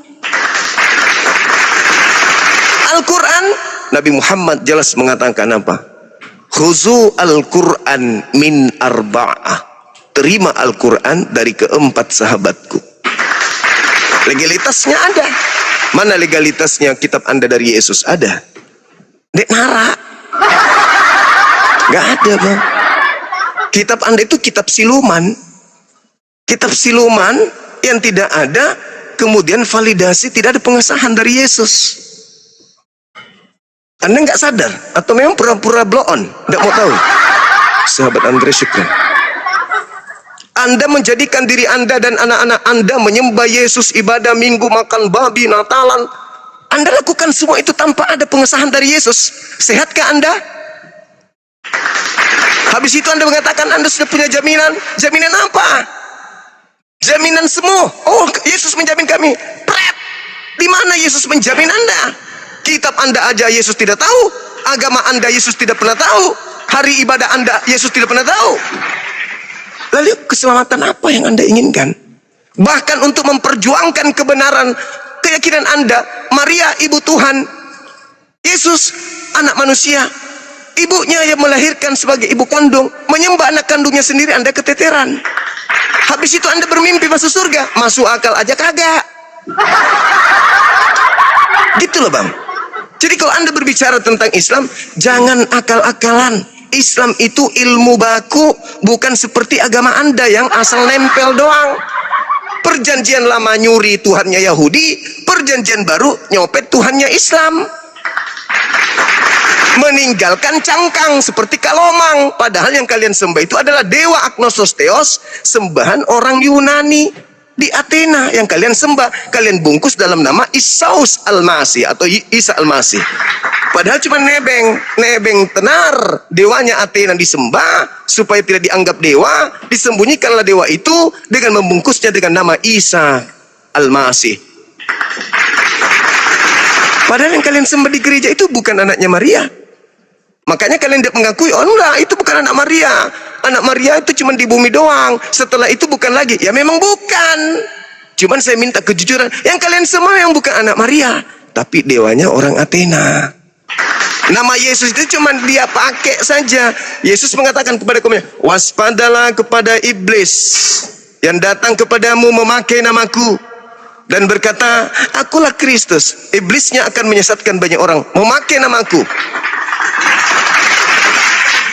Al-Quran, Nabi Muhammad jelas mengatakan apa? Khuzu Al-Quran min arba'ah. Terima Al-Quran dari keempat sahabatku. Legalitasnya ada. Mana legalitasnya kitab Anda dari Yesus? Ada. Dek nara. Gak ada, Bang. Kitab Anda itu kitab siluman. Kitab siluman yang tidak ada kemudian validasi, tidak ada pengesahan dari Yesus. Anda nggak sadar atau memang pura-pura blow on, nggak mau tahu? Sahabat Andre Syukran, Anda menjadikan diri Anda dan anak-anak Anda menyembah Yesus, ibadah minggu, makan babi, Natalan. Anda lakukan semua itu tanpa ada pengesahan dari Yesus. Sehatkah Anda? Habis itu Anda mengatakan Anda sudah punya jaminan. Jaminan apa? Jaminan semua. Oh, Yesus menjamin kami. Pret. Di mana Yesus menjamin Anda? Kitab Anda aja Yesus tidak tahu. Agama Anda Yesus tidak pernah tahu. Hari ibadah Anda Yesus tidak pernah tahu. Lalu keselamatan apa yang Anda inginkan? Bahkan untuk memperjuangkan kebenaran keyakinan Anda, Maria ibu Tuhan, Yesus anak manusia, ibunya yang melahirkan sebagai ibu kandung, menyembah anak kandungnya sendiri, Anda keteteran. Habis itu Anda bermimpi masuk surga. Masuk akal aja kagak. Gitu loh, Bang. Jadi kalau Anda berbicara tentang Islam, jangan akal-akalan. Islam itu ilmu baku, bukan seperti agama Anda yang asal nempel doang. Perjanjian lama nyuri Tuhannya Yahudi, perjanjian baru nyopet Tuhannya Islam. Meninggalkan cangkang seperti kalomang, padahal yang kalian sembah itu adalah dewa Agnosos Theos, sembahan orang Yunani di Athena. Yang kalian sembah, kalian bungkus dalam nama Isaus Al-Masih atau Isa Al-Masih, padahal cuma nebeng tenar. Dewanya Athena disembah supaya tidak dianggap dewa, disembunyikanlah dewa itu dengan membungkusnya dengan nama Isa Al-Masih. Padahal yang kalian sembah di gereja itu bukan anaknya Maria. Makanya kalian tidak mengakui, oh enggak, itu bukan anak Maria. Anak Maria itu cuma di bumi doang. Setelah itu bukan lagi. Ya memang bukan. Cuman saya minta kejujuran. Yang kalian semua yang bukan anak Maria, tapi dewanya orang Athena. Nama Yesus itu cuma dia pakai saja. Yesus mengatakan kepada kaumnya, waspadalah kepada iblis yang datang kepadamu memakai namaku dan berkata, akulah Kristus. Iblisnya akan menyesatkan banyak orang memakai namaku.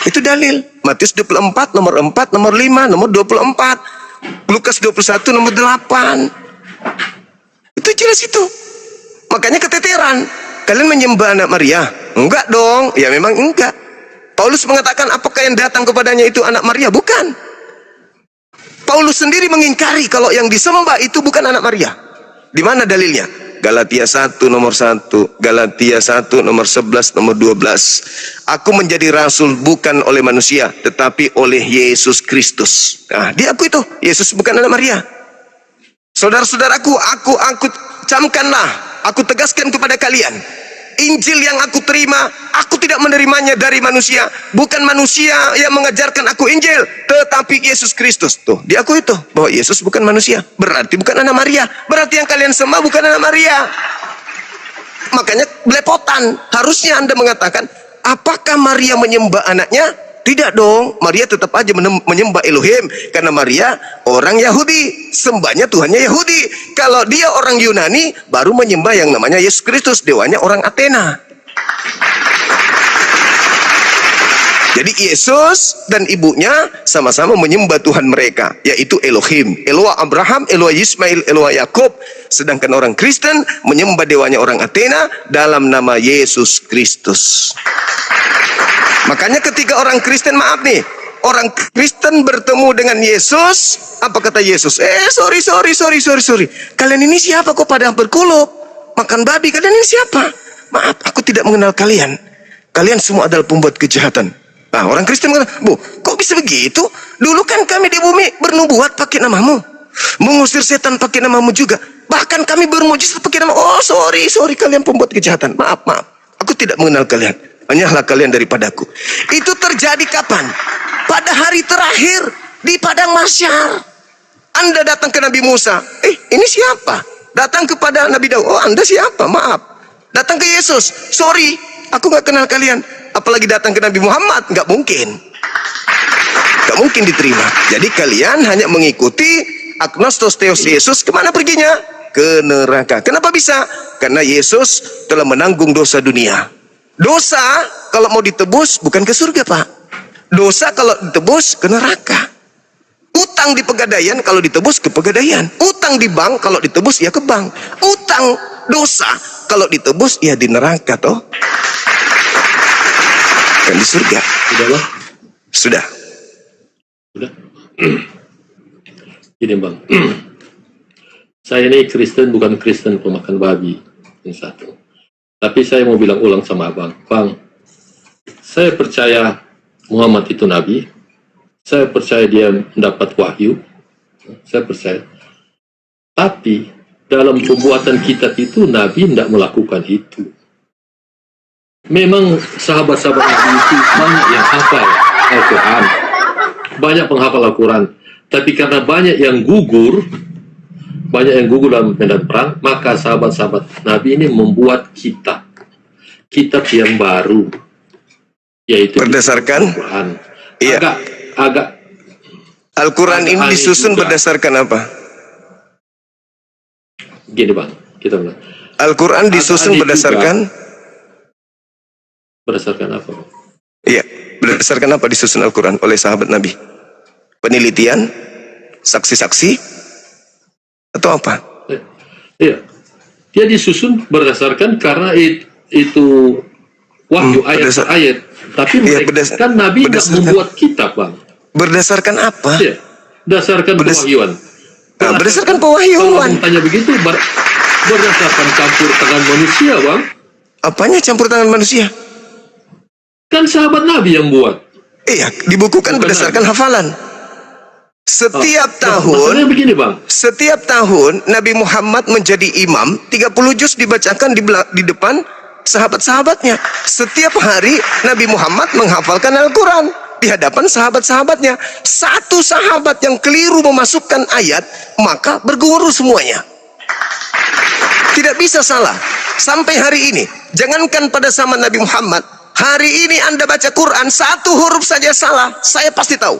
Itu dalil. Matius 24 nomor 4, nomor 5, nomor 24. Lukas 21 nomor 8. Itu Udah jelas itu. Makanya keteteran. Kalian menyembah anak Maria? Enggak dong. Ya memang enggak. Paulus mengatakan apakah yang datang kepadanya itu anak Maria? Bukan. Paulus sendiri mengingkari kalau yang disembah itu bukan anak Maria. Di mana dalilnya? Galatia 1 nomor 1, Galatia 1 nomor 11, nomor 12. Aku menjadi rasul bukan oleh manusia, tetapi oleh Yesus Kristus. Nah, dia aku itu. Yesus bukan anak Maria. Saudara-saudaraku, aku camkanlah, aku tegaskan kepada kalian, Injil yang aku terima, aku tidak menerimanya dari manusia. Bukan manusia yang mengajarkan aku Injil, tetapi Yesus Kristus. Tuh, di aku itu, bahwa Yesus bukan manusia. Berarti bukan anak Maria. Berarti yang kalian sembah bukan anak Maria. Makanya belepotan. Harusnya Anda mengatakan, apakah Maria menyembah anaknya? Tidak dong, Maria tetap aja menyembah Elohim. Karena Maria orang Yahudi, sembahnya Tuhannya Yahudi. Kalau dia orang Yunani, baru menyembah yang namanya Yesus Kristus, dewanya orang Athena. Jadi Yesus dan ibunya sama-sama menyembah Tuhan mereka, yaitu Elohim. Eloah Abraham, Eloah Ismail, Eloah Yakub. Sedangkan orang Kristen menyembah dewanya orang Athena dalam nama Yesus Kristus. Makanya ketika orang Kristen, maaf nih, orang Kristen bertemu dengan Yesus, apa kata Yesus? Sorry. Kalian ini siapa kok pada berkulup? Makan babi, kalian ini siapa? Maaf, aku tidak mengenal kalian. Kalian semua adalah pembuat kejahatan. Nah, orang Kristen mengatakan, Bu, kok bisa begitu? Dulu kan kami di bumi bernubuat pakai namamu. Mengusir setan pakai namamu juga. Bahkan kami bermujizat pakai nama. Oh, sorry, kalian pembuat kejahatan. Maaf. Aku tidak mengenal kalian. Hanyalah kalian daripadaku. Itu terjadi kapan? Pada hari terakhir di padang mahsyar. Anda datang ke Nabi Musa, ini siapa? Datang kepada Nabi Daud, oh Anda siapa? Maaf. Datang ke Yesus, sorry, aku nggak kenal kalian. Apalagi datang ke Nabi Muhammad, nggak mungkin. Nggak mungkin diterima. Jadi kalian hanya mengikuti agnostos theos Yesus. Kemana perginya? Ke neraka. Kenapa bisa? Karena Yesus telah menanggung dosa dunia. Dosa kalau mau ditebus bukan ke surga, Pak. Dosa kalau ditebus ke neraka. Utang di pegadaian kalau ditebus ke pegadaian. Utang di bank kalau ditebus ya ke bank. Utang dosa kalau ditebus ya di neraka toh. Kan di surga. Sudah, Bang? Sudah. Gini, Bang. Saya ini Kristen, bukan Kristen pemakan babi. Ini satu. Tapi saya mau bilang ulang sama Abang. Bang, saya percaya Muhammad itu Nabi. Saya percaya dia mendapat wahyu. Saya percaya. Tapi dalam pembuatan kitab itu Nabi tidak melakukan itu. Memang sahabat-sahabat Nabi itu banyak yang hafal Al-Quran. Banyak penghafal Al-Quran. Tapi karena banyak yang gugur dalam medan perang, maka sahabat-sahabat Nabi ini membuat kitab yang baru, yaitu berdasarkan Al-Quran. Iya. Agak Al-Quran ini disusun juga. berdasarkan apa? Gini, Bang, kita bilang Al-Quran disusun berdasarkan apa? Iya, berdasarkan apa disusun Al-Quran oleh sahabat Nabi? Penelitian, saksi-saksi, atau apa? Iya, dia disusun berdasarkan karena itu wahyu ayat-ayat. Tapi mereka kan Nabi tidak membuat kitab, Bang. Berdasarkan apa? Iya, berdasarkan pewahyuan. Nah, berdasarkan pewahyuan. Kalau tanya begitu, berdasarkan campur tangan manusia, Bang. Apanya campur tangan manusia? Kan sahabat Nabi yang buat. Iya, dibukukan berdasarkan hafalan. Setiap tahun, begini, Bang. Setiap tahun Nabi Muhammad menjadi imam, 30 juz dibacakan di depan sahabat-sahabatnya. Setiap hari Nabi Muhammad menghafalkan Al-Quran di hadapan sahabat-sahabatnya. Satu sahabat yang keliru memasukkan ayat, maka berguru semuanya. Tidak bisa salah. Sampai hari ini, jangankan pada zaman Nabi Muhammad, hari ini Anda baca Quran, satu huruf saja salah, saya pasti tahu.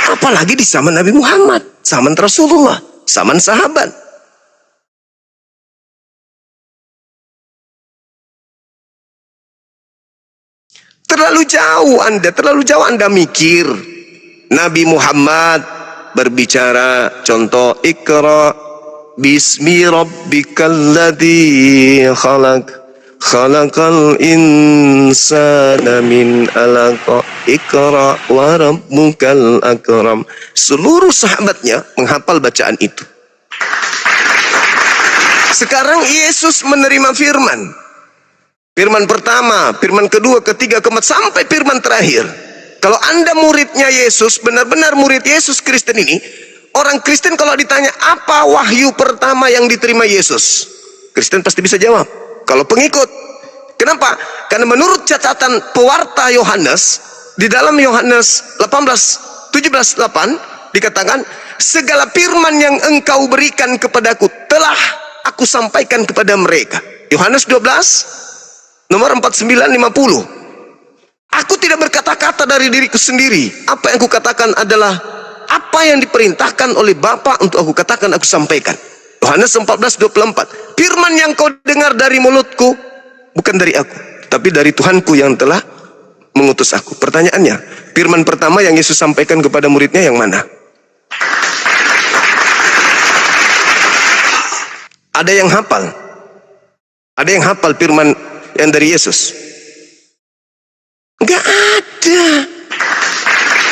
Apalagi di zaman Nabi Muhammad, zaman Rasulullah, zaman sahabat. Terlalu jauh Anda mikir Nabi Muhammad berbicara, contoh Iqra bismi rabbikal ladzi khalaq khalaqal insana min 'alaq Iqra wa rabbukal akram. Seluruh sahabatnya menghafal bacaan itu. Sekarang Yesus menerima firman. Firman pertama, firman kedua, ketiga, keempat, sampai firman terakhir. Kalau Anda muridnya Yesus, benar-benar murid Yesus Kristen ini, orang Kristen kalau ditanya apa wahyu pertama yang diterima Yesus, Kristen pasti bisa jawab. Kalau pengikut, kenapa? Karena menurut catatan pewarta Yohanes, di dalam Yohanes 18:17-8 dikatakan, segala firman yang engkau berikan kepadaku telah aku sampaikan kepada mereka. Yohanes 12 nomor 49-50. Aku tidak berkata-kata dari diriku sendiri. Apa yang aku katakan adalah apa yang diperintahkan oleh Bapa untuk aku katakan, aku sampaikan. Yohanes 14:24. Firman yang kau dengar dari mulutku bukan dari aku, tapi dari Tuhanku yang telah mengutus aku. Pertanyaannya, firman pertama yang Yesus sampaikan kepada muridnya yang mana? Ada yang hafal? Ada yang hafal firman yang dari Yesus? Enggak ada.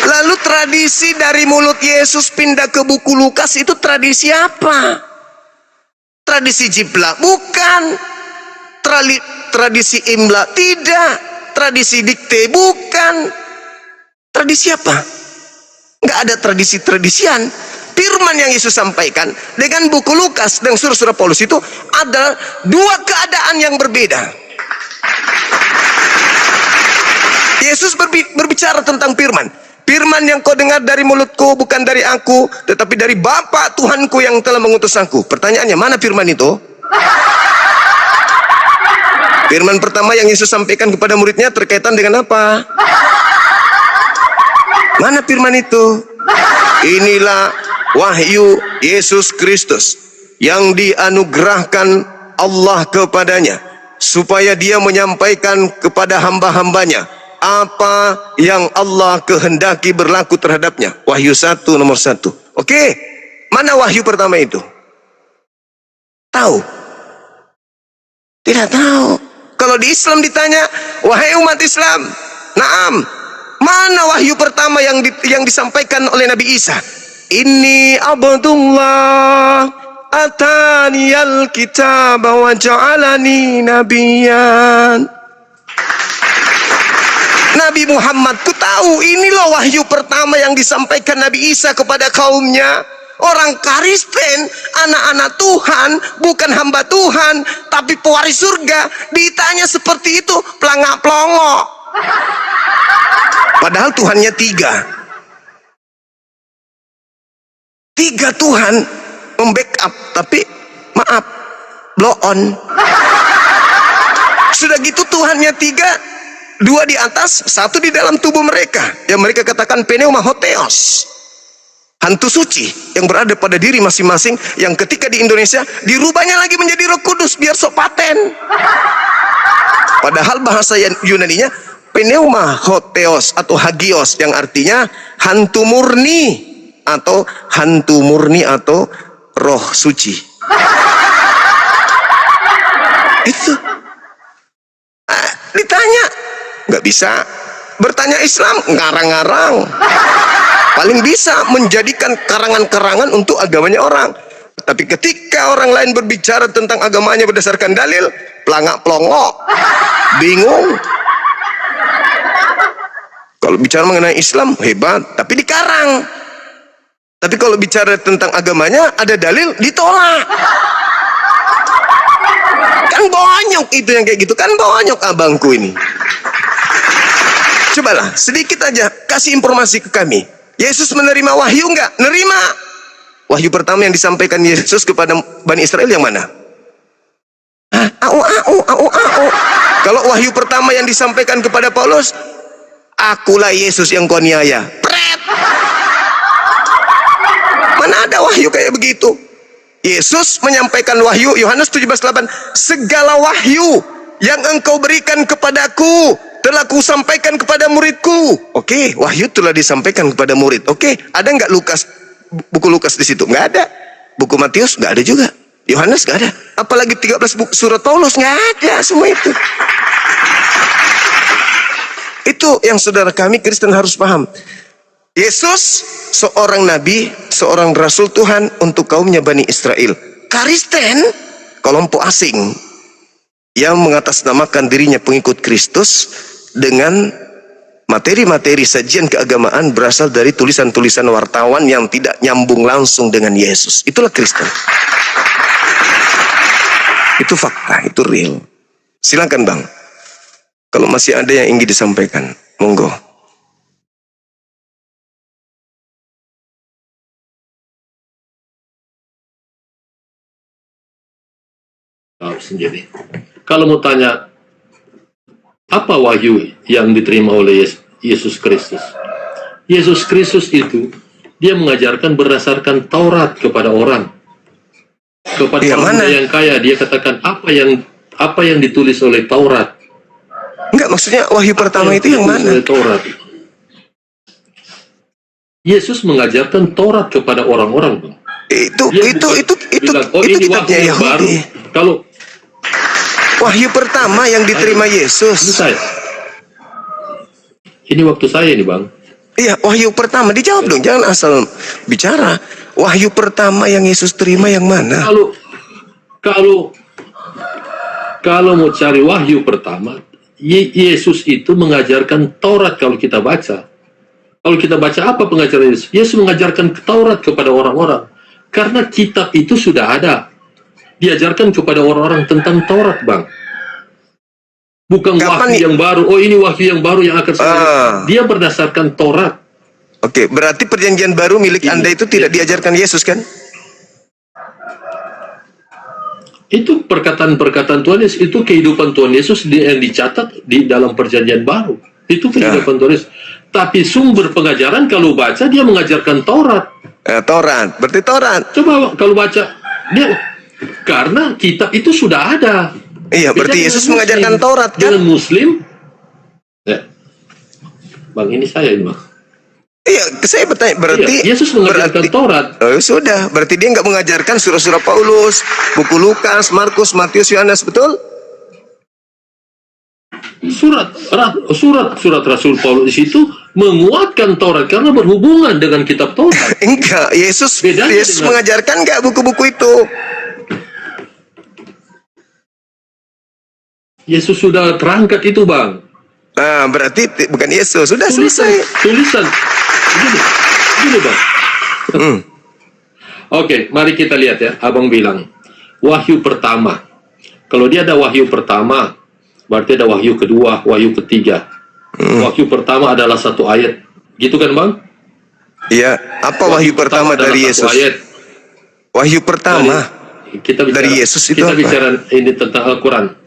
Lalu tradisi dari mulut Yesus pindah ke buku Lukas itu tradisi apa? Tradisi jiplak? Bukan. Tradisi imla? Tidak. Tradisi dikte? Bukan. Tradisi apa? Enggak ada tradisi-tradisian. Firman yang Yesus sampaikan dengan buku Lukas dan surah-surah Paulus itu adalah dua keadaan yang berbeda. Yesus berbicara tentang firman. Firman yang kau dengar dari mulutku bukan dari aku, tetapi dari Bapa Tuhanku yang telah mengutus aku. Pertanyaannya, mana firman itu? Firman pertama yang Yesus sampaikan kepada muridnya terkaitan dengan apa? Mana firman itu? Inilah wahyu Yesus Kristus yang dianugerahkan Allah kepadanya, supaya dia menyampaikan kepada hamba-hambanya apa yang Allah kehendaki berlaku terhadapnya. Wahyu 1 nomor 1. Oke, mana wahyu pertama itu? Tahu? Tidak tahu. Kalau di Islam ditanya, wahai umat Islam, naam, mana wahyu pertama yang disampaikan oleh Nabi Isa? Inni abdullah ataniyal kitab wa ja'alani nabiyan. Nabi Muhammad, ku tahu ini loh wahyu pertama yang disampaikan Nabi Isa kepada kaumnya. Orang Kristen, anak-anak Tuhan, bukan hamba Tuhan, tapi pewaris surga, ditanya seperti itu, pelangak-pelongok. Padahal Tuhannya tiga. Tiga Tuhan membackup, tapi maaf, blow on. Sudah gitu Tuhannya tiga, dua di atas, satu di dalam tubuh mereka, yang mereka katakan pneuma hotheos, hantu suci yang berada pada diri masing-masing, yang ketika di Indonesia dirubahnya lagi menjadi Roh Kudus biar sok paten. Padahal bahasa Yunaninya pneuma hotheos atau hagios, yang artinya hantu murni atau roh suci. Itu ditanya nggak bisa. Bertanya Islam ngarang-ngarang, paling bisa menjadikan karangan-karangan untuk agamanya orang. Tapi ketika orang lain berbicara tentang agamanya berdasarkan dalil, pelangak-pelongok, bingung. Kalau bicara mengenai Islam hebat, tapi dikarang. Tapi kalau bicara tentang agamanya ada dalil, ditolak. Kan bonyok itu yang kayak gitu, kan bonyok abangku ini. Cobalah sedikit aja kasih informasi ke kami. Yesus menerima wahyu enggak? Nerima. Wahyu pertama yang disampaikan Yesus kepada Bani Israel yang mana? Kalau wahyu pertama yang disampaikan kepada Paulus, akulah Yesus yang kau niaya. Pret. Mana ada wahyu kayak begitu? Yesus menyampaikan wahyu, Yohanes 17:8, segala wahyu yang engkau berikan kepadaku telah kusampaikan kepada muridku. Oke, wahyu telah disampaikan kepada murid. Oke, ada nggak Lukas buku Lukas di situ? Nggak ada. Buku Matius nggak ada juga. Yohanes nggak ada. Apalagi 13 buku surat Paulus nggak ada semua itu. Itu yang saudara kami Kristen harus paham. Yesus seorang nabi, seorang rasul Tuhan untuk kaumnya Bani Israel. Kristen kelompok asing yang mengatasnamakan dirinya pengikut Kristus dengan materi-materi sajian keagamaan berasal dari tulisan-tulisan wartawan yang tidak nyambung langsung dengan Yesus. Itulah Kristen. Itu fakta, itu real. Silakan Bang. Kalau masih ada yang ingin disampaikan, monggo. Sendiri. Kalau mau tanya apa wahyu yang diterima oleh Yesus Kristus? Yesus Kristus itu dia mengajarkan berdasarkan Taurat kepada orang. Kepada orang yang kaya dia katakan apa yang ditulis oleh Taurat. Enggak, maksudnya wahyu pertama itu yang mana? Taurat. Yesus mengajarkan Taurat kepada orang-orang, Bang. Itu bilang, ini kitabnya wahyu yang baru. Yahudi. Kalau Wahyu pertama yang diterima Yesus. Ini waktu saya nih Bang. Iya, wahyu pertama. Dijawab dong, jangan asal bicara. Wahyu pertama yang Yesus terima yang mana? Kalau mau cari wahyu pertama, Yesus itu mengajarkan Taurat kalau kita baca. Kalau kita baca apa pengajaran Yesus? Yesus mengajarkan Taurat kepada orang-orang. Karena kitab itu sudah ada. Diajarkan kepada orang-orang tentang Taurat, Bang. Bukan wahyu yang baru. Oh, ini wahyu yang baru yang akan dia berdasarkan Taurat. Oke, berarti perjanjian baru milik Anda itu tidak diajarkan Yesus, kan? Itu perkataan-perkataan Tuhan Yesus, itu kehidupan Tuhan Yesus yang dicatat di dalam perjanjian baru. Itu kehidupan Tuhan Yesus. Tapi sumber pengajaran kalau baca dia mengajarkan Taurat. Taurat, berarti Taurat. Coba kalau baca dia karena kitab itu sudah ada. Iya, berarti Yesus mengajarkan Taurat, kan? Dengan Muslim. Ya. Bang, ini saya ini, Bang. Iya, saya bertanya, berarti Yesus mengajarkan Taurat. Oh, sudah, berarti dia nggak mengajarkan surah-surah Paulus, buku Lukas, Markus, Matius, Yohanes, betul? Surat Rasul Paulus di situ menguatkan Taurat karena berhubungan dengan kitab Taurat. Enggak, Yesus dengan... mengajarkan nggak buku-buku itu? Yesus sudah terangkat itu, Bang. Nah, berarti bukan Yesus, sudah selesai. Tulisan. Gini, Bang. Oke, mari kita lihat ya. Abang bilang, wahyu pertama. Kalau dia ada wahyu pertama, berarti ada wahyu kedua, wahyu ketiga. Wahyu pertama adalah satu ayat. Gitu kan, Bang? Iya, apa wahyu pertama dari Yesus? Ayat. Wahyu pertama kita bicara, dari Yesus itu kita apa? bicara ini tentang Al-Quran.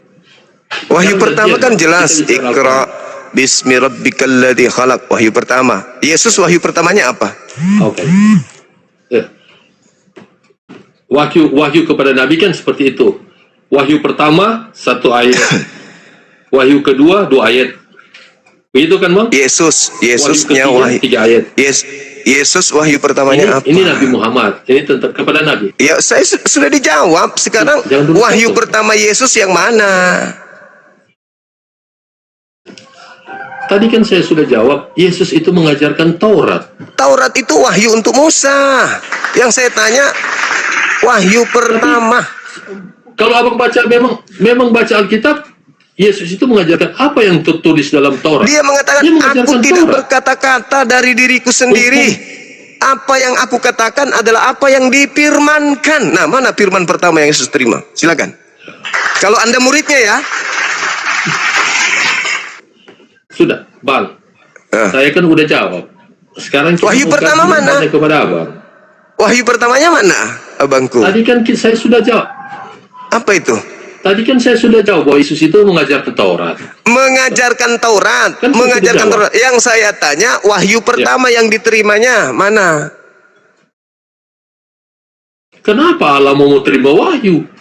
Wahyu pertama kan jelas, Iqra bismi rabbikal ladzi khalaq. Wahyu pertama. Yesus wahyu pertamanya apa? Oke. Wahyu kepada Nabi kan seperti itu. Wahyu pertama satu ayat. Wahyu kedua 2 ayat. Begitu kan, Bang? Yesusnya wahyu 3 ayat. Yesus wahyu pertamanya apa? Ini Nabi Muhammad. Ini tentang kepada Nabi. Ya, saya sudah dijawab. Sekarang wahyu pertama Yesus yang mana? Tadi kan saya sudah jawab, Yesus itu mengajarkan Taurat. Taurat itu wahyu untuk Musa. Yang saya tanya, wahyu pertama. Kalau abang baca, memang baca Alkitab, Yesus itu mengajarkan apa yang tertulis dalam Taurat. Dia mengatakan, aku tidak berkata-kata dari diriku sendiri. Apa yang aku katakan adalah apa yang difirmankan. Nah, mana firman pertama yang Yesus terima? Silakan. Kalau Anda muridnya ya. Sudah, Bang. Saya kan udah jawab. Sekarang wahyu pertama mana? Kepada abang. Wahyu pertamanya mana, abangku? Tadi kan saya sudah jawab. Apa itu? Tadi kan saya sudah jawab bahwa Yesus itu mengajarkan Taurat. Mengajarkan Taurat, kan mengajarkan Taurat. Yang saya tanya, wahyu pertama yang diterimanya mana? Kenapa Allah mau terima wahyu?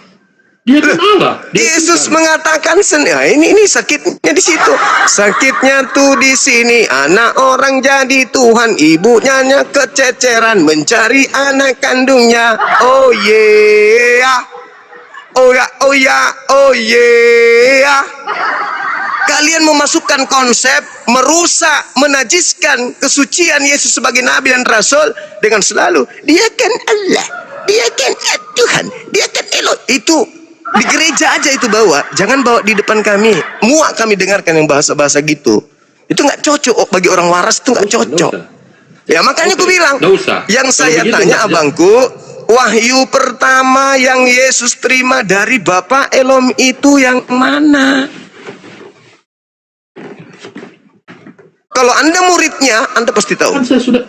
Dia kan Allah. Dia Yesus Tuhan. mengatakan ini sakitnya di situ. Sakitnya tuh di sini. Anak orang jadi Tuhan, ibunya kececeran mencari anak kandungnya. Oh yeah. Oh ya, oh ya, oh yeah. Kalian memasukkan konsep merusak, menajiskan kesucian Yesus sebagai nabi dan rasul dengan selalu dia kan Allah, dia kan Tuhan, dia kan Elo. Itu di gereja aja itu bawa, jangan bawa di depan kami. Muak kami dengarkan yang bahasa-bahasa gitu. Itu nggak cocok bagi orang waras, itu nggak cocok. Ya makanya aku bilang, yang saya tanya abangku, wahyu pertama yang Yesus terima dari Bapa Elom itu yang mana? Kalau Anda muridnya, Anda pasti tahu. Kan saya sudah.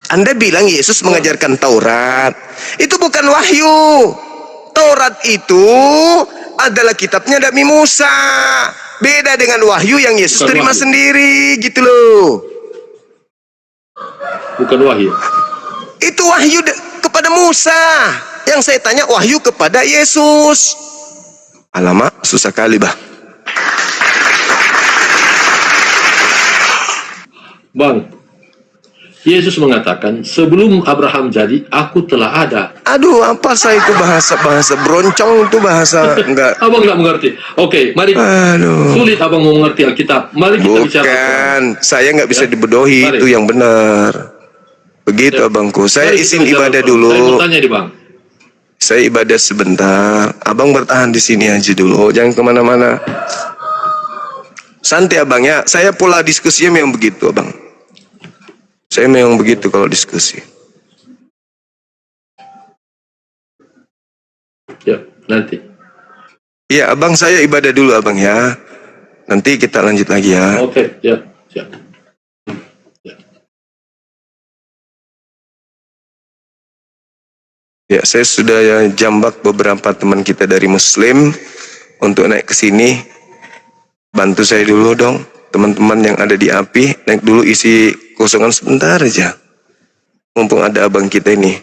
Anda bilang Yesus mengajarkan Taurat. Itu bukan wahyu. Taurat itu adalah kitabnya Nabi Musa. Beda dengan wahyu yang Yesus Bukan terima wahyu. sendiri, gitu loh. Bukan wahyu. Itu wahyu kepada Musa. Yang saya tanya wahyu kepada Yesus. Alamak, susah kali bah. Bang, Yesus mengatakan, sebelum Abraham jadi, aku telah ada. Aduh, apa saya itu bahasa beroncong itu bahasa enggak. Abang nggak mengerti. Oke, mari. Aduh. Sulit abang mau mengerti Alkitab. Mari kita bicara. Bukan, saya nggak bisa Ya. dibodohi, Mari. itu yang benar. Begitu Ya. abangku. Saya Mari kita izin bicara ibadah Al-Quran. dulu. Saya mau tanya nih bang. Saya ibadah sebentar. Abang bertahan di sini aja dulu, jangan kemana-mana. Santai abang ya. Saya pola diskusinya memang begitu abang. Saya memang begitu kalau diskusi. Ya, nanti. Iya abang, saya ibadah dulu abang ya. Nanti kita lanjut lagi ya. Oke, ya, siap. Ya, saya sudah jambak beberapa teman kita dari Muslim untuk naik ke sini. Bantu saya dulu dong, teman-teman yang ada di API, naik dulu isi kosongan sebentar aja. Mumpung ada abang kita ini.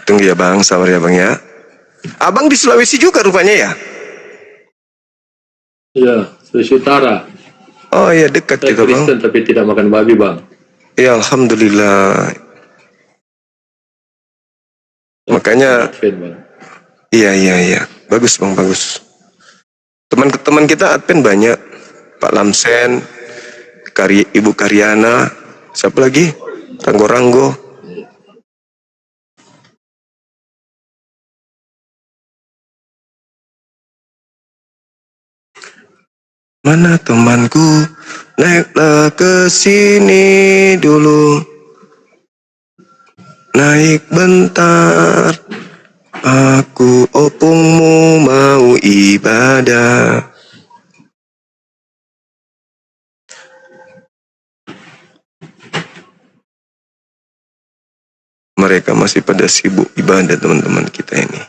Tunggu ya bang, sabar ya bang ya. Abang di Sulawesi juga rupanya ya? Ya, Sulawesi Utara. Oh iya, dekat Saya kita bang. Kristen tapi tidak makan babi bang. Ya alhamdulillah. Makanya Advent, bang. iya. Bagus bang, bagus. Teman-teman kita Advent banyak. Pak Lamsen, Ibu Karyana, siapa lagi? Ranggo-Ranggo. Mana temanku? Naiklah ke sini dulu. Naik bentar. Aku opungmu mau ibadah. Mereka masih pada sibuk ibadah teman-teman kita ini.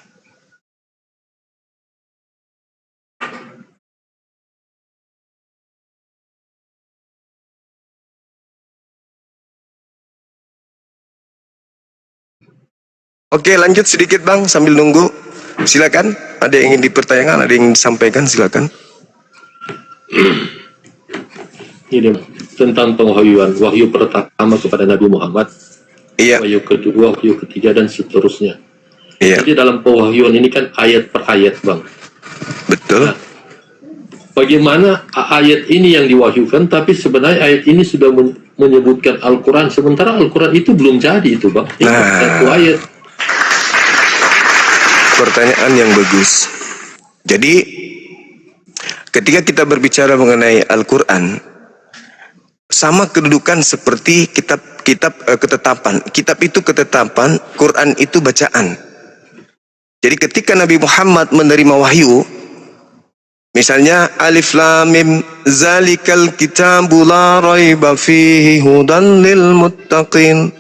Oke, lanjut sedikit bang sambil nunggu. Silakan. Ada yang ingin dipertanyakan, ada yang ingin disampaikan, silakan. Ini bang, tentang pengwahyuan. Wahyu pertama kepada Nabi Muhammad. Iya, Wahyu kedua, wahyu ketiga, dan seterusnya. iya, Jadi dalam pewahyuan ini kan ayat per ayat bang. betul. Bagaimana ayat ini yang diwahyukan, tapi sebenarnya ayat ini sudah menyebutkan Al-Quran, sementara Al-Quran itu belum jadi itu bang. Ini Nah. satu ayat. Pertanyaan yang bagus. Jadi, ketika kita berbicara mengenai Al-Quran, sama kedudukan seperti kitab ketetapan. Kitab itu ketetapan, Quran itu bacaan. Jadi ketika Nabi Muhammad menerima wahyu, misalnya Alif Lam Mim zalikal kitabu la raiba fihi hudan lil muttaqin.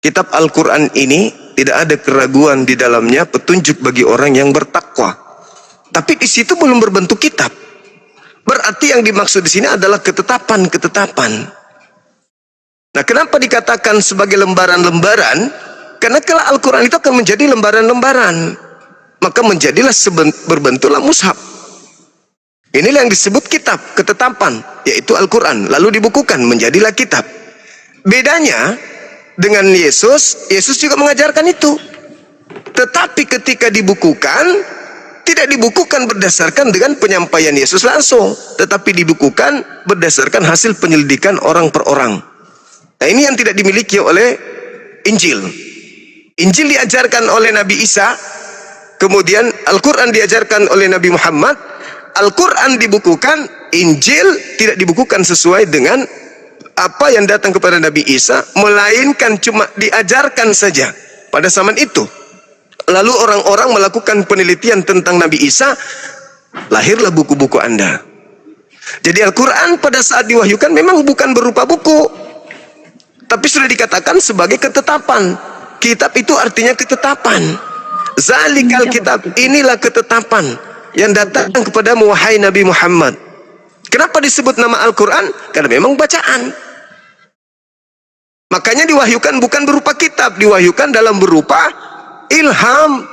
Kitab Al-Quran ini tidak ada keraguan di dalamnya, petunjuk bagi orang yang bertakwa. Tapi di situ belum berbentuk kitab. Berarti yang dimaksud di sini adalah ketetapan-ketetapan. Nah, kenapa dikatakan sebagai lembaran-lembaran? Karena kalau Al-Quran itu akan menjadi lembaran-lembaran, maka menjadilah berbentuklah mushaf. Inilah yang disebut kitab, ketetapan, yaitu Al-Quran. Lalu dibukukan, menjadilah kitab. Bedanya dengan Yesus, Yesus juga mengajarkan itu. Tetapi ketika dibukukan, tidak dibukukan berdasarkan dengan penyampaian Yesus langsung, tetapi dibukukan berdasarkan hasil penyelidikan orang per orang. Nah, ini yang tidak dimiliki oleh Injil. Injil diajarkan oleh Nabi Isa, kemudian Al-Quran diajarkan oleh Nabi Muhammad. Al-Quran dibukukan, Injil tidak dibukukan sesuai dengan apa yang datang kepada Nabi Isa, melainkan cuma diajarkan saja pada zaman itu. Lalu orang-orang melakukan penelitian tentang Nabi Isa, lahirlah buku-buku Anda. Jadi Al-Quran pada saat diwahyukan memang bukan berupa buku, tapi sudah dikatakan sebagai ketetapan. Kitab itu artinya ketetapan. Zalikal kitab, inilah ketetapan yang datang kepada wahai Nabi Muhammad. Kenapa disebut nama Al-Quran? Karena memang bacaan. Makanya diwahyukan bukan berupa kitab, diwahyukan dalam berupa ilham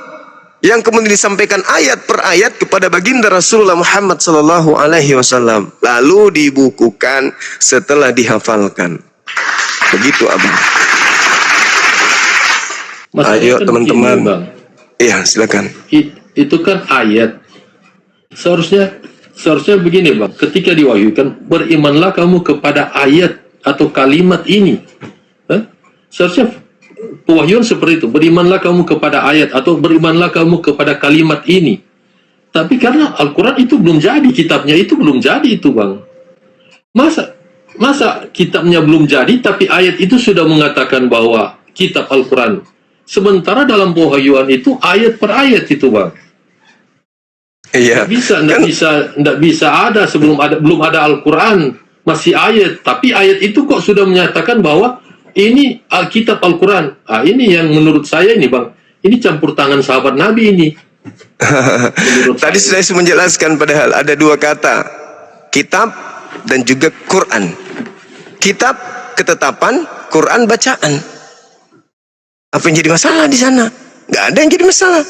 yang kemudian disampaikan ayat per ayat kepada baginda Rasulullah Muhammad sallallahu alaihi wasallam, lalu dibukukan setelah dihafalkan. Begitu, Abang. Ayo teman-teman. Iya, silakan. Itu kan ayat. Seharusnya begini, Bang. Ketika diwahyukan, berimanlah kamu kepada ayat atau kalimat ini. Seharusnya pewahyuan seperti itu. Berimanlah kamu kepada ayat atau berimanlah kamu kepada kalimat ini. Tapi karena Al-Quran itu belum jadi, kitabnya itu belum jadi itu, Bang. Masa kitabnya belum jadi, tapi ayat itu sudah mengatakan bahwa kitab Al-Quran. Sementara dalam pewahyuan itu ayat per ayat itu, Bang. Iya. Nggak bisa ada belum ada Al-Quran, masih ayat. Tapi ayat itu kok sudah menyatakan bahwa ini Alkitab Al-Quran. Ini yang menurut saya ini, Bang, ini campur tangan sahabat Nabi ini. Tadi sudah saya menjelaskan, padahal ada dua kata, kitab dan juga Quran. Kitab ketetapan, Quran bacaan. Apa yang jadi masalah di sana? Nggak ada yang jadi masalah.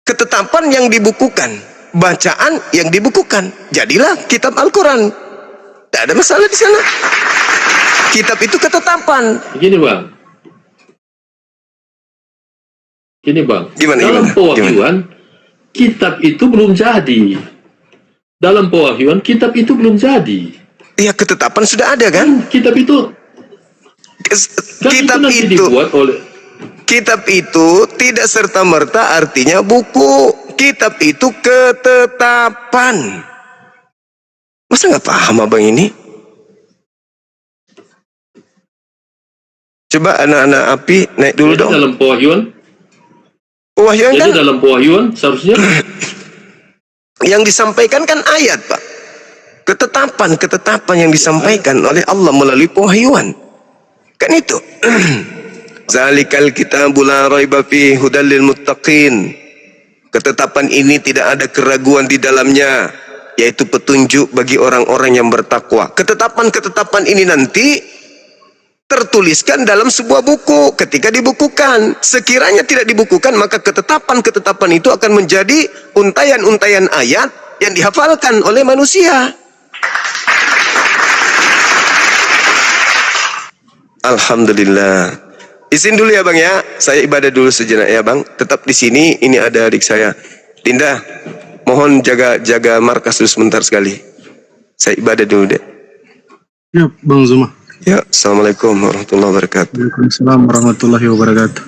Ketetapan yang dibukukan, bacaan yang dibukukan, jadilah kitab Al-Quran. Tidak ada masalah di sana. Kitab itu ketetapan. Gini, Bang. Dalam pewahyuan, kitab itu belum jadi. Dalam pewahyuan, kitab itu belum jadi. Iya, ketetapan sudah ada kan? Kitab itu Kitab itu tidak serta-merta artinya buku. Kitab itu ketetapan. Masa nggak paham Abang ini? Coba anak-anak api naik dulu dong. Dalam pewahyuan. Pewahyuan kan? Dalam pewahyuan seharusnya yang disampaikan kan ayat, Pak. Ketetapan yang disampaikan oleh Allah melalui pewahyuan. Kan itu. Zalikal kitabul la raiba fihi hudal lil muttaqin. Ketetapan ini tidak ada keraguan di dalamnya, yaitu petunjuk bagi orang-orang yang bertakwa. Ketetapan-ketetapan ini nanti tertuliskan dalam sebuah buku. Ketika dibukukan, sekiranya tidak dibukukan, maka ketetapan-ketetapan itu akan menjadi untayan-untayan ayat yang dihafalkan oleh manusia. Alhamdulillah. Izin dulu ya Bang ya, saya ibadah dulu sejenak ya Bang. Tetap di sini, ini ada adik saya. Dinda, mohon jaga markas dulu sebentar sekali. Saya ibadah dulu deh. Ya, Bang Zuma. Ya, Assalamualaikum warahmatullahi wabarakatuh. Waalaikumsalam warahmatullahi wabarakatuh.